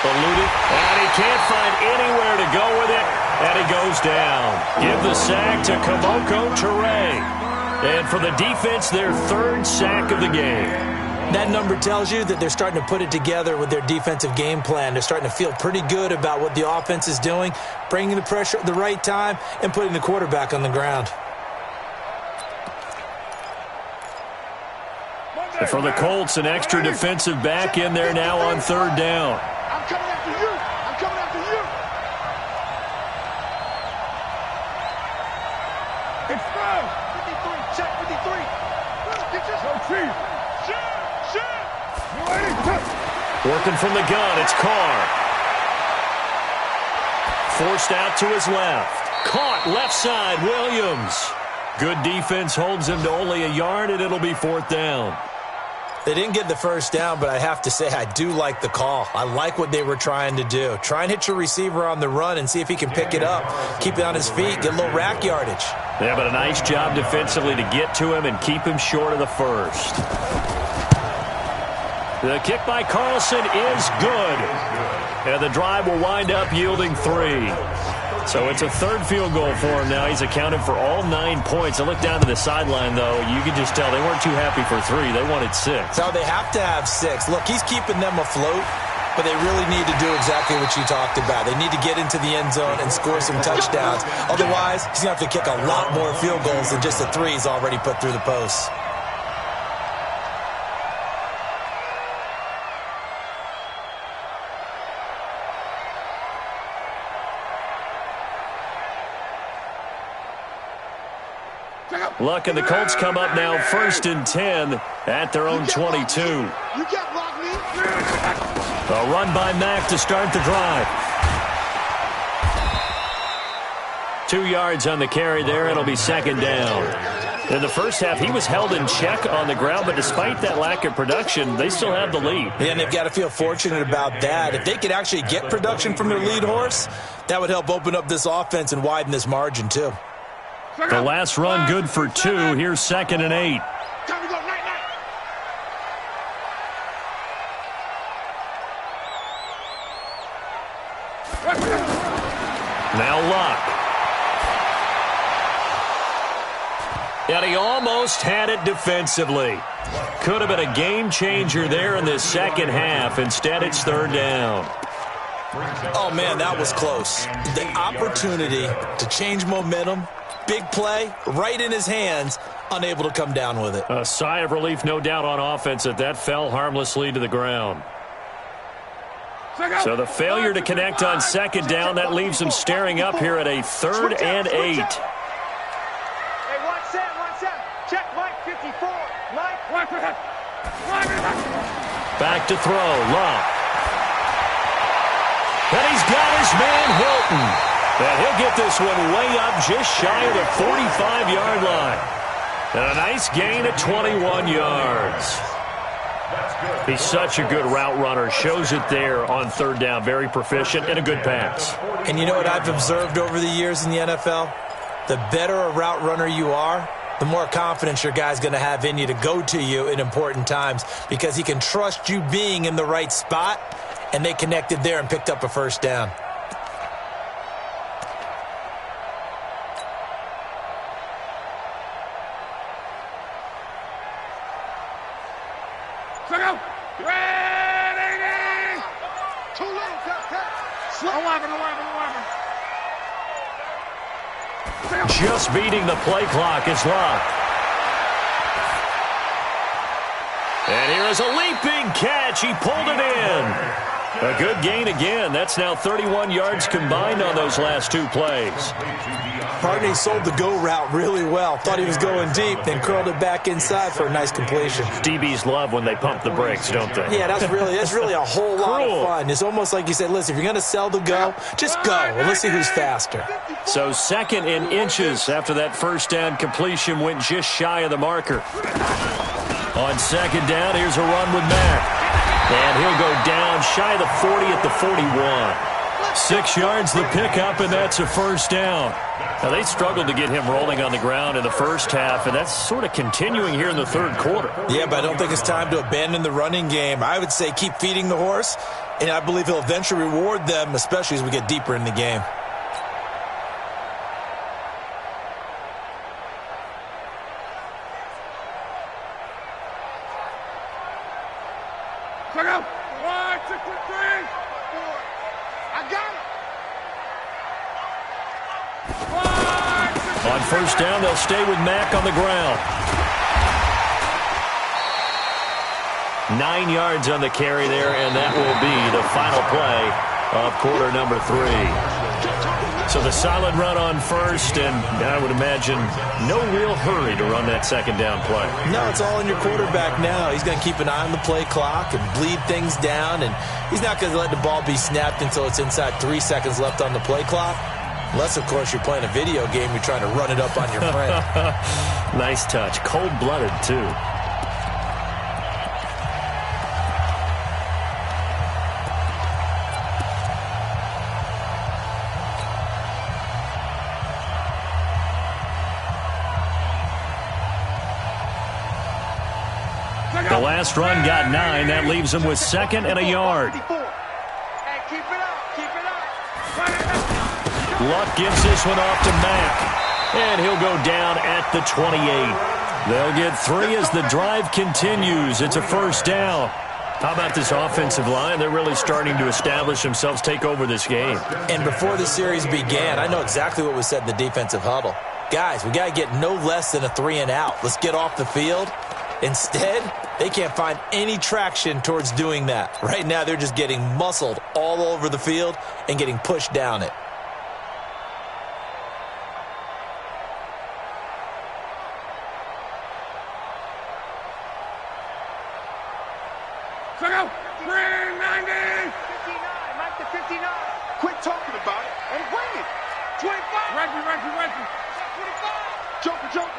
S2: Eluded, and he can't find anywhere to go with it, and he goes down. Give the sack to Kamoko Toure. And for the defense, their 3rd sack of the game.
S5: That number tells you that they're starting to put it together with their defensive game plan. They're starting to feel pretty good about what the offense is doing, bringing the pressure at the right time, and putting the quarterback on the ground.
S2: For the Colts, an extra defensive back in there now on third down.
S4: I'm coming after you. I'm coming after you. It's through. 53. Check 53. Get your chief.
S2: Working from the gun, it's Carr. Forced out to his left. Caught left side, Williams. Good defense holds him to only a yard, and it'll be fourth down.
S5: They didn't get the first down, but I have to say I do like the call. I like what they were trying to do. Try and hit your receiver on the run and see if he can pick it up. Keep it on his feet, get a little rack yardage.
S2: Yeah, but a nice job defensively to get to him and keep him short of the first. The kick by Carlson is good. And the drive will wind up yielding 3. So it's a third field goal for him now. He's accounted for all 9 points. I look down to the sideline, though. You can just tell they weren't too happy for 3. They wanted 6.
S5: So they have to have 6. Look, he's keeping them afloat, but they really need to do exactly what you talked about. They need to get into the end zone and score some touchdowns. Otherwise, he's going to have to kick a lot more field goals than just the 3 he's already put through the posts.
S2: Luck and the Colts come up now 1st and 10 at their own 22.
S4: You can't block me.
S2: A run by Mack to start the drive. 2 yards on the carry there. It'll be second down. In the first half, he was held in check on the ground, but despite that lack of production, they still have the lead.
S5: Yeah, and they've got to feel fortunate about that. If they could actually get production from their lead horse, that would help open up this offense and widen this margin, too.
S2: The last run good for 2. Here's 2nd and 8.
S4: Time to go. Night.
S2: Now Luck. And he almost had it defensively. Could have been a game changer there in this second half. Instead, it's third down.
S5: Oh, man, that was close. The opportunity to change momentum, big play, right in his hands, unable to come down with it.
S2: A sigh of relief, no doubt, on offense that fell harmlessly to the ground. So the failure to connect on second down, that leaves him staring up here at a 3rd and 8.
S6: Hey, watch that. Check Mike 54. Mike.
S2: Back to throw, Luck. And he's got his man Hilton. And he'll get this one way up just shy of the 45-yard line. And a nice gain of 21 yards. He's such a good route runner. Shows it there on third down. Very proficient and a good pass.
S5: And you know what I've observed over the years in the NFL? The better a route runner you are, the more confidence your guy's going to have in you to go to you in important times because he can trust you being in the right spot, and they connected there and picked up a first down.
S2: Just beating the play clock is Luck. And here is a leaping catch. He pulled it in. A good gain again. That's now 31 yards combined on those last 2 plays.
S5: Partney sold the go route really well. Thought he was going deep, then curled it back inside for a nice completion.
S2: DBs love when they pump the brakes, don't they?
S5: Yeah, that's really a whole lot of fun. It's almost like you said, listen, if you're going to sell the go, just go. And let's see who's faster.
S2: So 2nd and inches after that first down completion went just shy of the marker. On second down, here's a run with Mack. And he'll go down shy of the 40 at the 41. 6 yards the pickup, and that's a first down. Now, they struggled to get him rolling on the ground in the first half, and that's sort of continuing here in the third quarter.
S5: Yeah, but I don't think it's time to abandon the running game. I would say keep feeding the horse, and I believe he'll eventually reward them, especially as we get deeper in the game.
S2: On first down, they'll stay with Mack on the ground. 9 yards on the carry there, and that will be the final play of quarter number 3. So the solid run on first, and I would imagine no real hurry to run that second down play.
S5: No, it's all in your quarterback now. He's going to keep an eye on the play clock and bleed things down, and he's not going to let the ball be snapped until it's inside 3 seconds left on the play clock. Unless, of course, you're playing a video game, you're trying to run it up on your friend.
S2: Nice touch. Cold-blooded, too. The last run got 9. That leaves him with 2nd and a yard.
S6: Hey, keep it up. Keep it up.
S2: Luck gives this one off to Mack. And he'll go down at the 28. They'll get 3 as the drive continues. It's a first down. How about this offensive line? They're really starting to establish themselves, take over this game.
S5: And before the series began, I know exactly what was said in the defensive huddle. Guys, we got to get no less than a 3 and out. Let's get off the field. Instead, they can't find any traction towards doing that. Right now, they're just getting muscled all over the field and getting pushed down it.
S4: Check out. 390.
S6: 59. Mike to 59. Quit talking about it and bring it. 25.
S4: Reggie.
S6: 25. Joker.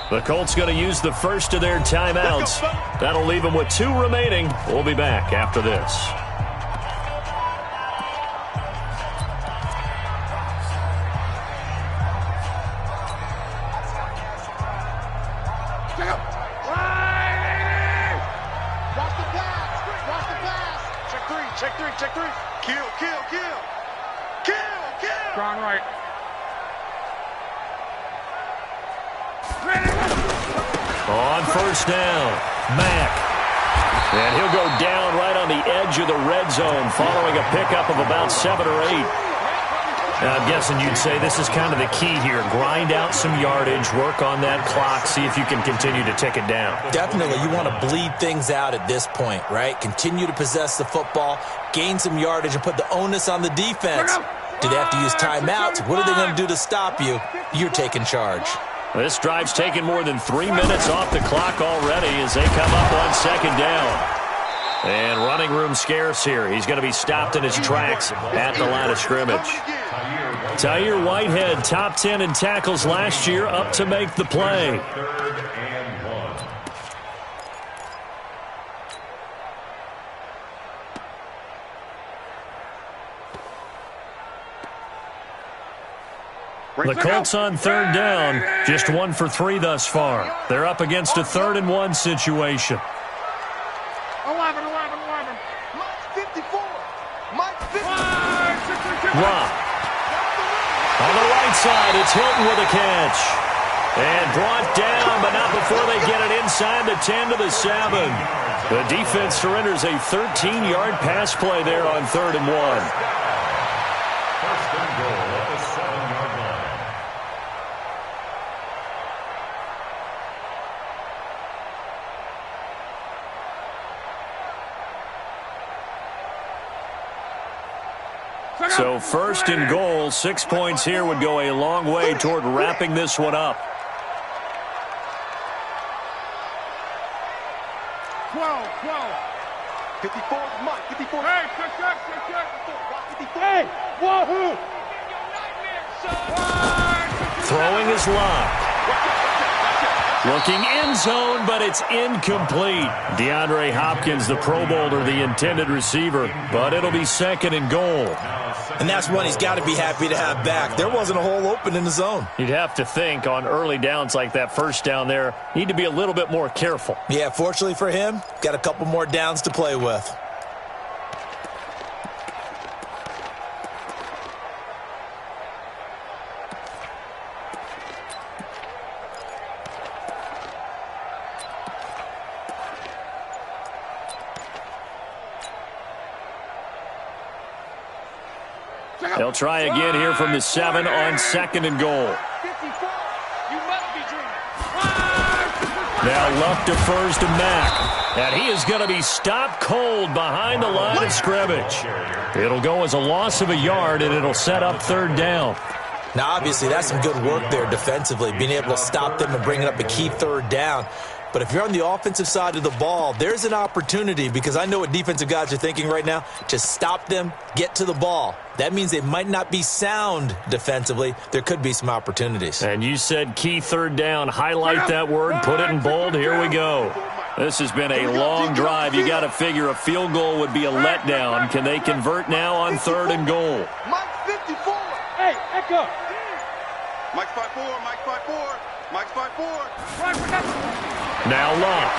S2: The Colts going to use the first of their timeouts. That'll leave them with 2 remaining. We'll be back after this.
S4: Check out. 180.
S6: Watch the pass. Check 3. Kill.
S4: Strong right.
S2: On first down, Mack. And he'll go down right on the edge of the red zone following a pickup of about 7 or 8. Now, I'm guessing you'd say this is kind of the key here. Grind out some yardage, work on that clock, see if you can continue to tick it down.
S5: Definitely, you want to bleed things out at this point, right? Continue to possess the football, gain some yardage, and put the onus on the defense. Do they have to use timeouts? What are they going to do to stop you? You're taking charge.
S2: This drive's taken more than 3 minutes off the clock already as they come up on second down. And running room scarce here. He's going to be stopped in his tracks at the line of scrimmage. Tahir Whitehead, top 10 in tackles last year, up to make the play. The Colts on third down, just 1 for 3 thus far. They're up against a 3rd and 1 situation.
S4: 11.
S6: Mike 54. Mike 54.
S2: Rock. On the right side, it's Hilton with a catch. And brought down, but not before they get it inside the 10 to the 7. The defense surrenders a 13-yard pass play there on 3rd and 1.
S3: First and goal at the 7-yard line.
S2: So 1st and goal, 6 points here would go a long way toward wrapping this one up.
S4: 12.
S6: 54 is Mike. 54.
S4: Hey, check.
S6: 54.
S4: Hey, wahoo.
S2: Throwing his lock. Looking end zone, but it's incomplete. DeAndre Hopkins, the Pro Bowler, the intended receiver, but it'll be 2nd and goal.
S5: And that's one he's got to be happy to have back. There wasn't a hole open in the zone.
S2: You'd have to think on early downs like that first down there, need to be a little bit more careful.
S5: Yeah, fortunately for him, got a couple more downs to play with.
S2: They'll try again here from the 7 on 2nd and goal.
S4: 54. You must be dreaming.
S2: Now Luck defers to Mack. And he is going to be stopped cold behind the line of scrimmage. It'll go as a loss of a yard, and it'll set up 3rd down.
S5: Now, obviously, that's some good work there defensively, being able to stop them and bringing up a key 3rd down. But if you're on the offensive side of the ball, there's an opportunity, because I know what defensive guys are thinking right now. Just stop them, get to the ball. That means they might not be sound defensively. There could be some opportunities.
S2: And you said key 3rd down. Highlight that word, put it in bold. Here we go. This has been a long drive. You got to figure a field goal would be a letdown. Can they convert now on 3rd and goal?
S6: Mike 54.
S4: Hey, Echo.
S6: Mike's 5-4. Mike's 5-4. Mike's 5-4.
S2: Now Luck.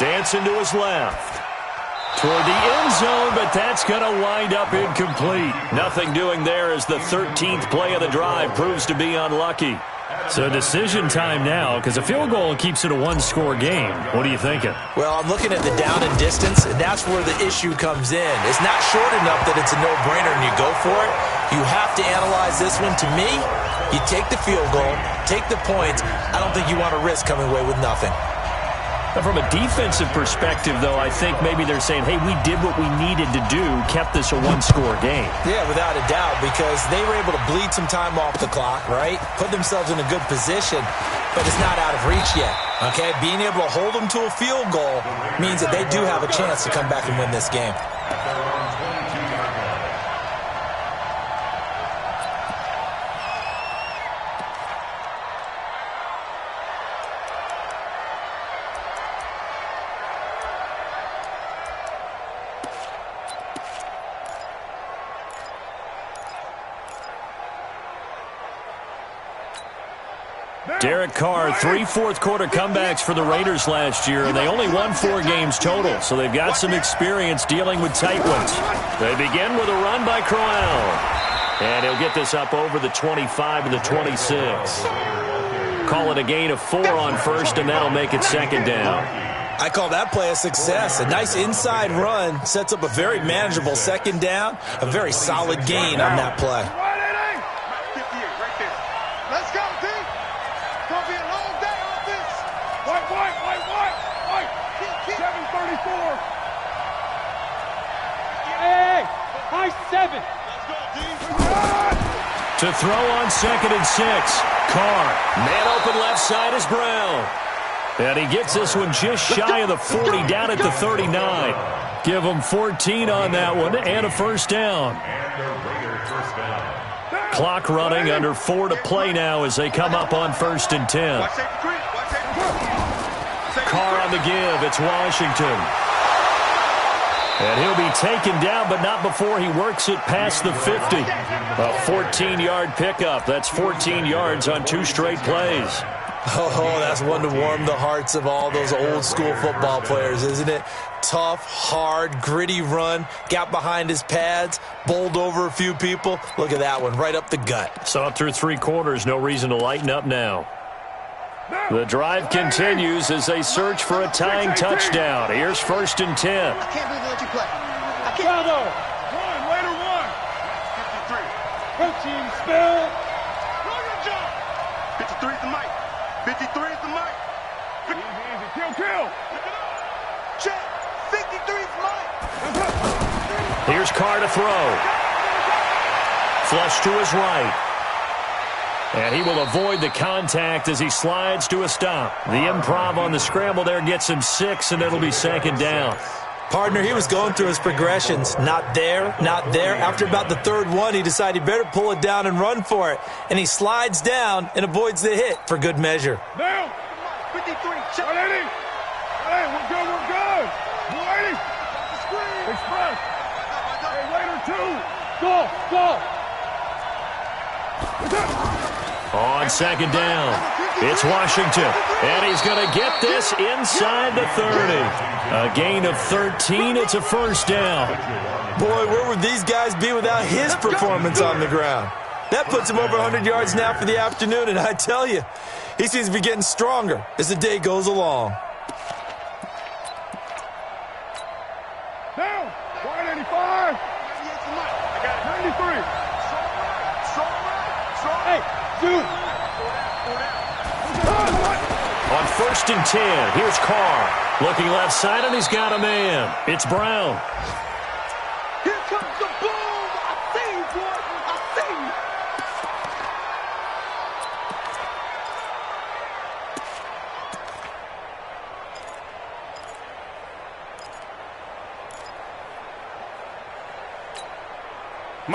S2: Dancing to his left. Toward the end zone, but that's going to wind up incomplete. Nothing doing there as the 13th play of the drive proves to be unlucky. So decision time now, because a field goal keeps it a 1-score game. What are you thinking?
S5: Well, I'm looking at the down and distance, and that's where the issue comes in. It's not short enough that it's a no-brainer and you go for it. You have to analyze this one. To me, you take the field goal, take the points. I don't think you want to risk coming away with nothing.
S2: From a defensive perspective, though, I think maybe they're saying, hey, we did what we needed to do, kept this a 1-score game.
S5: Yeah, without a doubt, because they were able to bleed some time off the clock, right? Put themselves in a good position, but it's not out of reach yet, okay? Being able to hold them to a field goal means that they do have a chance to come back and win this game.
S2: Derek Carr, 3 fourth-quarter comebacks for the Raiders last year, and they only won 4 games total, so they've got some experience dealing with tight ones. They begin with a run by Crowell, and he'll get this up over the 25 to the 26. Call it a gain of 4 on 1st, and that'll make it 2nd down.
S5: I call that play a success. A nice inside run sets up a very manageable 2nd down, a very solid gain on that play.
S2: To throw on 2nd and 6. Carr. Man open left side is Brown. And he gets this one just shy of the 40, down at the 39. Give him 14 on that one and a 1st down. Clock running, under 4 to play now as they come up on 1st and 10. Carr on the give. It's Washington. And he'll be taken down, but not before he works it past the 50. A 14-yard pickup. That's 14 yards on 2 straight plays.
S5: Oh, that's one to warm the hearts of all those old-school football players, isn't it? Tough, hard, gritty run. Got behind his pads, bowled over a few people. Look at that one, right up the gut.
S2: So up through 3 quarters, no reason to lighten up now. The drive continues as they search for a tying touchdown. Here's 1st and 10.
S6: I can't believe they let you play. I can't.
S4: Bravo. Later one. 53. Protein spill.
S6: 53 is the mic. 53 is the mic.
S4: Easy. Kill.
S6: Check. 53 is the mic.
S2: Here's Carr to throw. Flush to his right. And he will avoid the contact as he slides to a stop. The improv on the scramble there gets him 6, and it'll be 2nd down.
S5: Partner, he was going through his progressions. Not there, not there. After about the 3rd one, he decided he better pull it down and run for it. And he slides down and avoids the hit for good measure.
S4: Down.
S6: 53. Check.
S4: 180. Hey, we're good. 180. Express. Hey, later 2. Go.
S2: On 2nd down, it's Washington, and he's going to get this inside the 30. A gain of 13, it's a 1st down.
S5: Boy, where would these guys be without his performance on the ground? That puts him over 100 yards now for the afternoon, and I tell you, he seems to be getting stronger as the day goes along.
S4: Down. 185.
S7: 93. Hey, dude.
S2: On 1st and 10, here's Carr. Looking left side, and he's got a man. It's Brown.
S6: Here comes the boom. I see you, boy. I see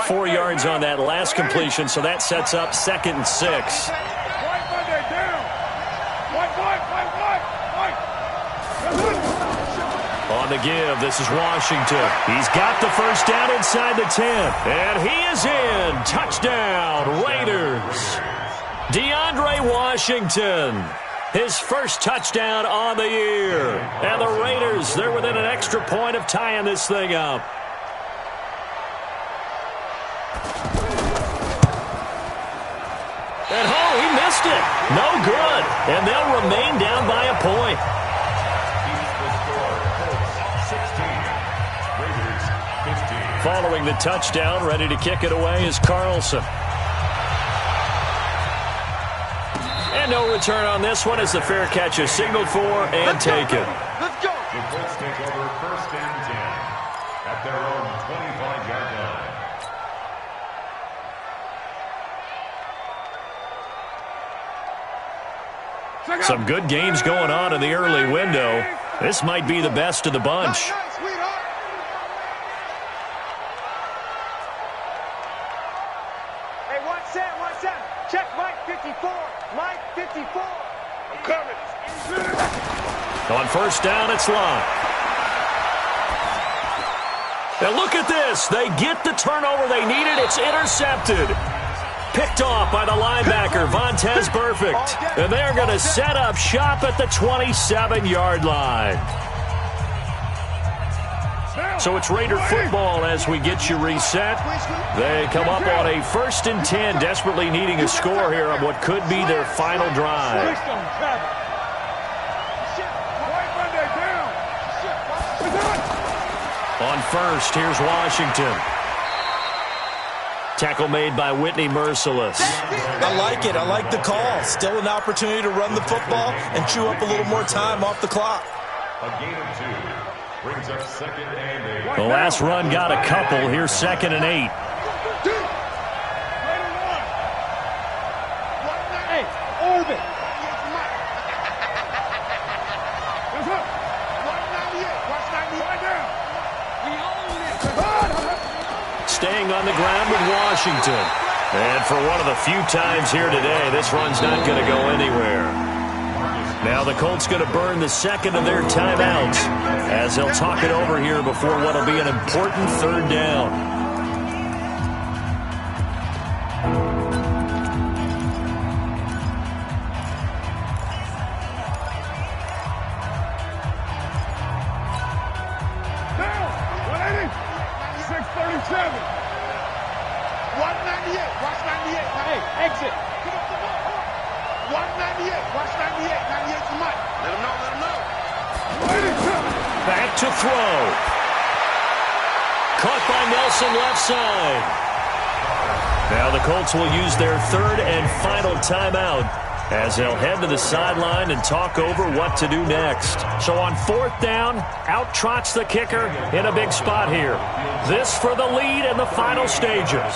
S6: you.
S2: Four yards on that last completion, so that sets up 2nd and 6.
S7: White Monday down. White.
S2: On the give, this is Washington. He's got the first down inside the 10. And he is in. Touchdown, Raiders. DeAndre Washington. His first touchdown on the year. And the Raiders, they're within an extra point of tying this thing up. And he missed it. No good. And they'll remain down by a point. Following the touchdown, ready to kick it away is Carlson. And no return on this one as the fair catch is signaled for and taken.
S6: Let's go.
S3: The Colts take over 1st and 10 at their own 25-yard line.
S2: Some good games going on in the early window. This might be the best of the bunch.
S6: Nice, sweetheart. Hey, 1 7. Check Mike 54. Mike 54.
S7: I'm coming.
S2: On 1st down, it's Locke. Now look at this. They get the turnover they needed. It's intercepted. Picked off by the linebacker, Vontaze Burfict. And they're going to set up shop at the 27-yard line. So it's Raider football as we get you reset. They come up on a 1st and 10, desperately needing a score here on what could be their final drive.
S7: White Monday down.
S2: On 1st, here's Washington. Tackle made by Whitney Merciless.
S5: I like it. I like the call. Still an opportunity to run the football and chew up a little more time off the clock.
S3: A gain of 2 brings up 2nd and 8.
S2: The last run got a couple. Here's 2nd and 8.
S7: Hey, Orbit.
S2: Staying on the ground with Washington. And for one of the few times here today, this run's not going to go anywhere. Now the Colts going to burn the 2nd of their timeouts as they'll talk it over here before what will be an important 3rd down. Back to throw. Caught by Nelson left side. Now the Colts will use their 3rd and final timeout as they'll head to the sideline and talk over what to do next. So on 4th down, out trots the kicker in a big spot here. This for the lead in the final stages.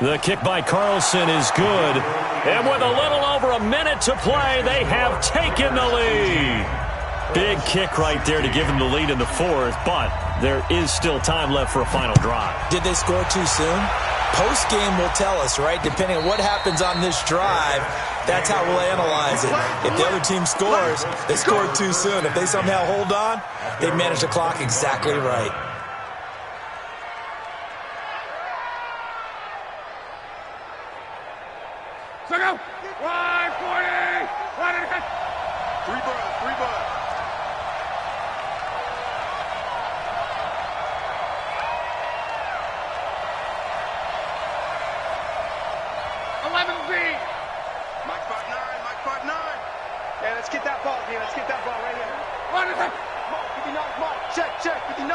S2: The kick by Carlson is good. And with a little over a minute to play, they have taken the lead. Big kick right there to give them the lead in the 4th, but there is still time left for a final drive.
S5: Did they score too soon? Post-game will tell us, right? Depending on what happens on this drive, that's how we'll analyze it. If the other team scores, they scored too soon. If they somehow hold on, they manage the clock exactly right.
S7: So go. 140.
S6: 3 birds. let's get that ball, D. Let's get that ball right here.
S7: Run it.
S6: Mark, 59, Mark. Check, 59.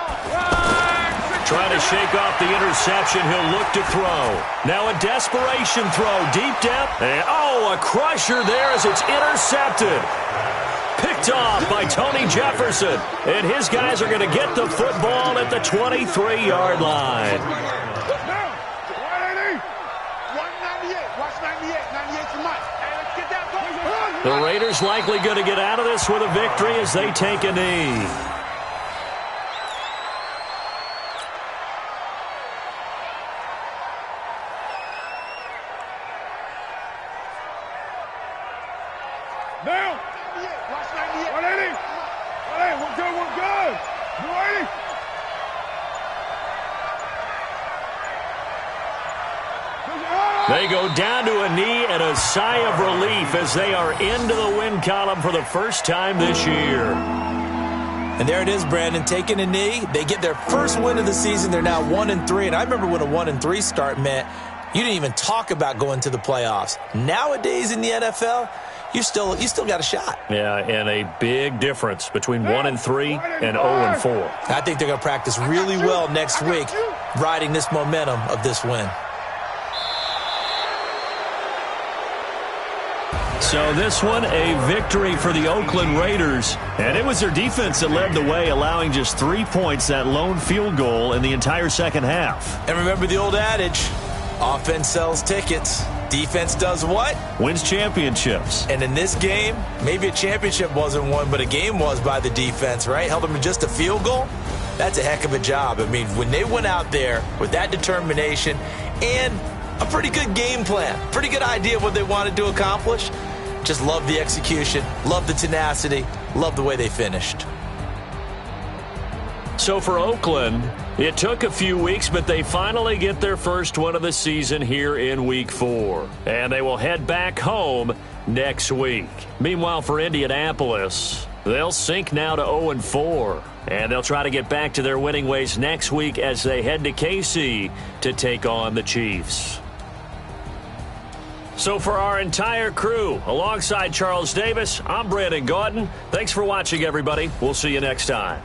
S2: Trying to shake off the interception. He'll look to throw. Now a desperation throw. Deep depth. And, a crusher there as it's intercepted. Picked off by Tony Jefferson. And his guys are going to get the football at the 23-yard line.
S7: Now, 180.
S6: 198. Watch 98. 98 to Mike. Hey, let's get that ball.
S2: The Raiders likely going to get out of this with a victory as they take a knee.
S7: Now,
S6: Watch 98.
S7: 180. 180. We're good. We're good. 180.
S2: They go down to a knee and a sigh of relief as they are into the win column for the first time this year.
S5: And there it is, Brandon, taking a knee. They get their first win of the season. They're now 1-3. And I remember when a 1-3 start meant you didn't even talk about going to the playoffs. Nowadays in the NFL, you still got a shot.
S2: Yeah, and a big difference between 1-3 and 0-4.
S5: I think they're going to practice really well next week, riding this momentum of this win.
S2: So this one, a victory for the Oakland Raiders. And it was their defense that led the way, allowing just 3 points, that lone field goal in the entire second half.
S5: And remember the old adage, offense sells tickets. Defense does what?
S2: Wins championships.
S5: And in this game, maybe a championship wasn't won, but a game was by the defense, right? Held them to just a field goal. That's a heck of a job. I mean, when they went out there with that determination and a pretty good game plan, pretty good idea of what they wanted to accomplish, just love the execution, love the tenacity, love the way they finished.
S2: So for Oakland, it took a few weeks, but they finally get their first one of the season here in Week 4. And they will head back home next week. Meanwhile, for Indianapolis, they'll sink now to 0-4. And they'll try to get back to their winning ways next week as they head to KC to take on the Chiefs. So for our entire crew, alongside Charles Davis, I'm Brandon Gaudin. Thanks for watching, everybody. We'll see you next time.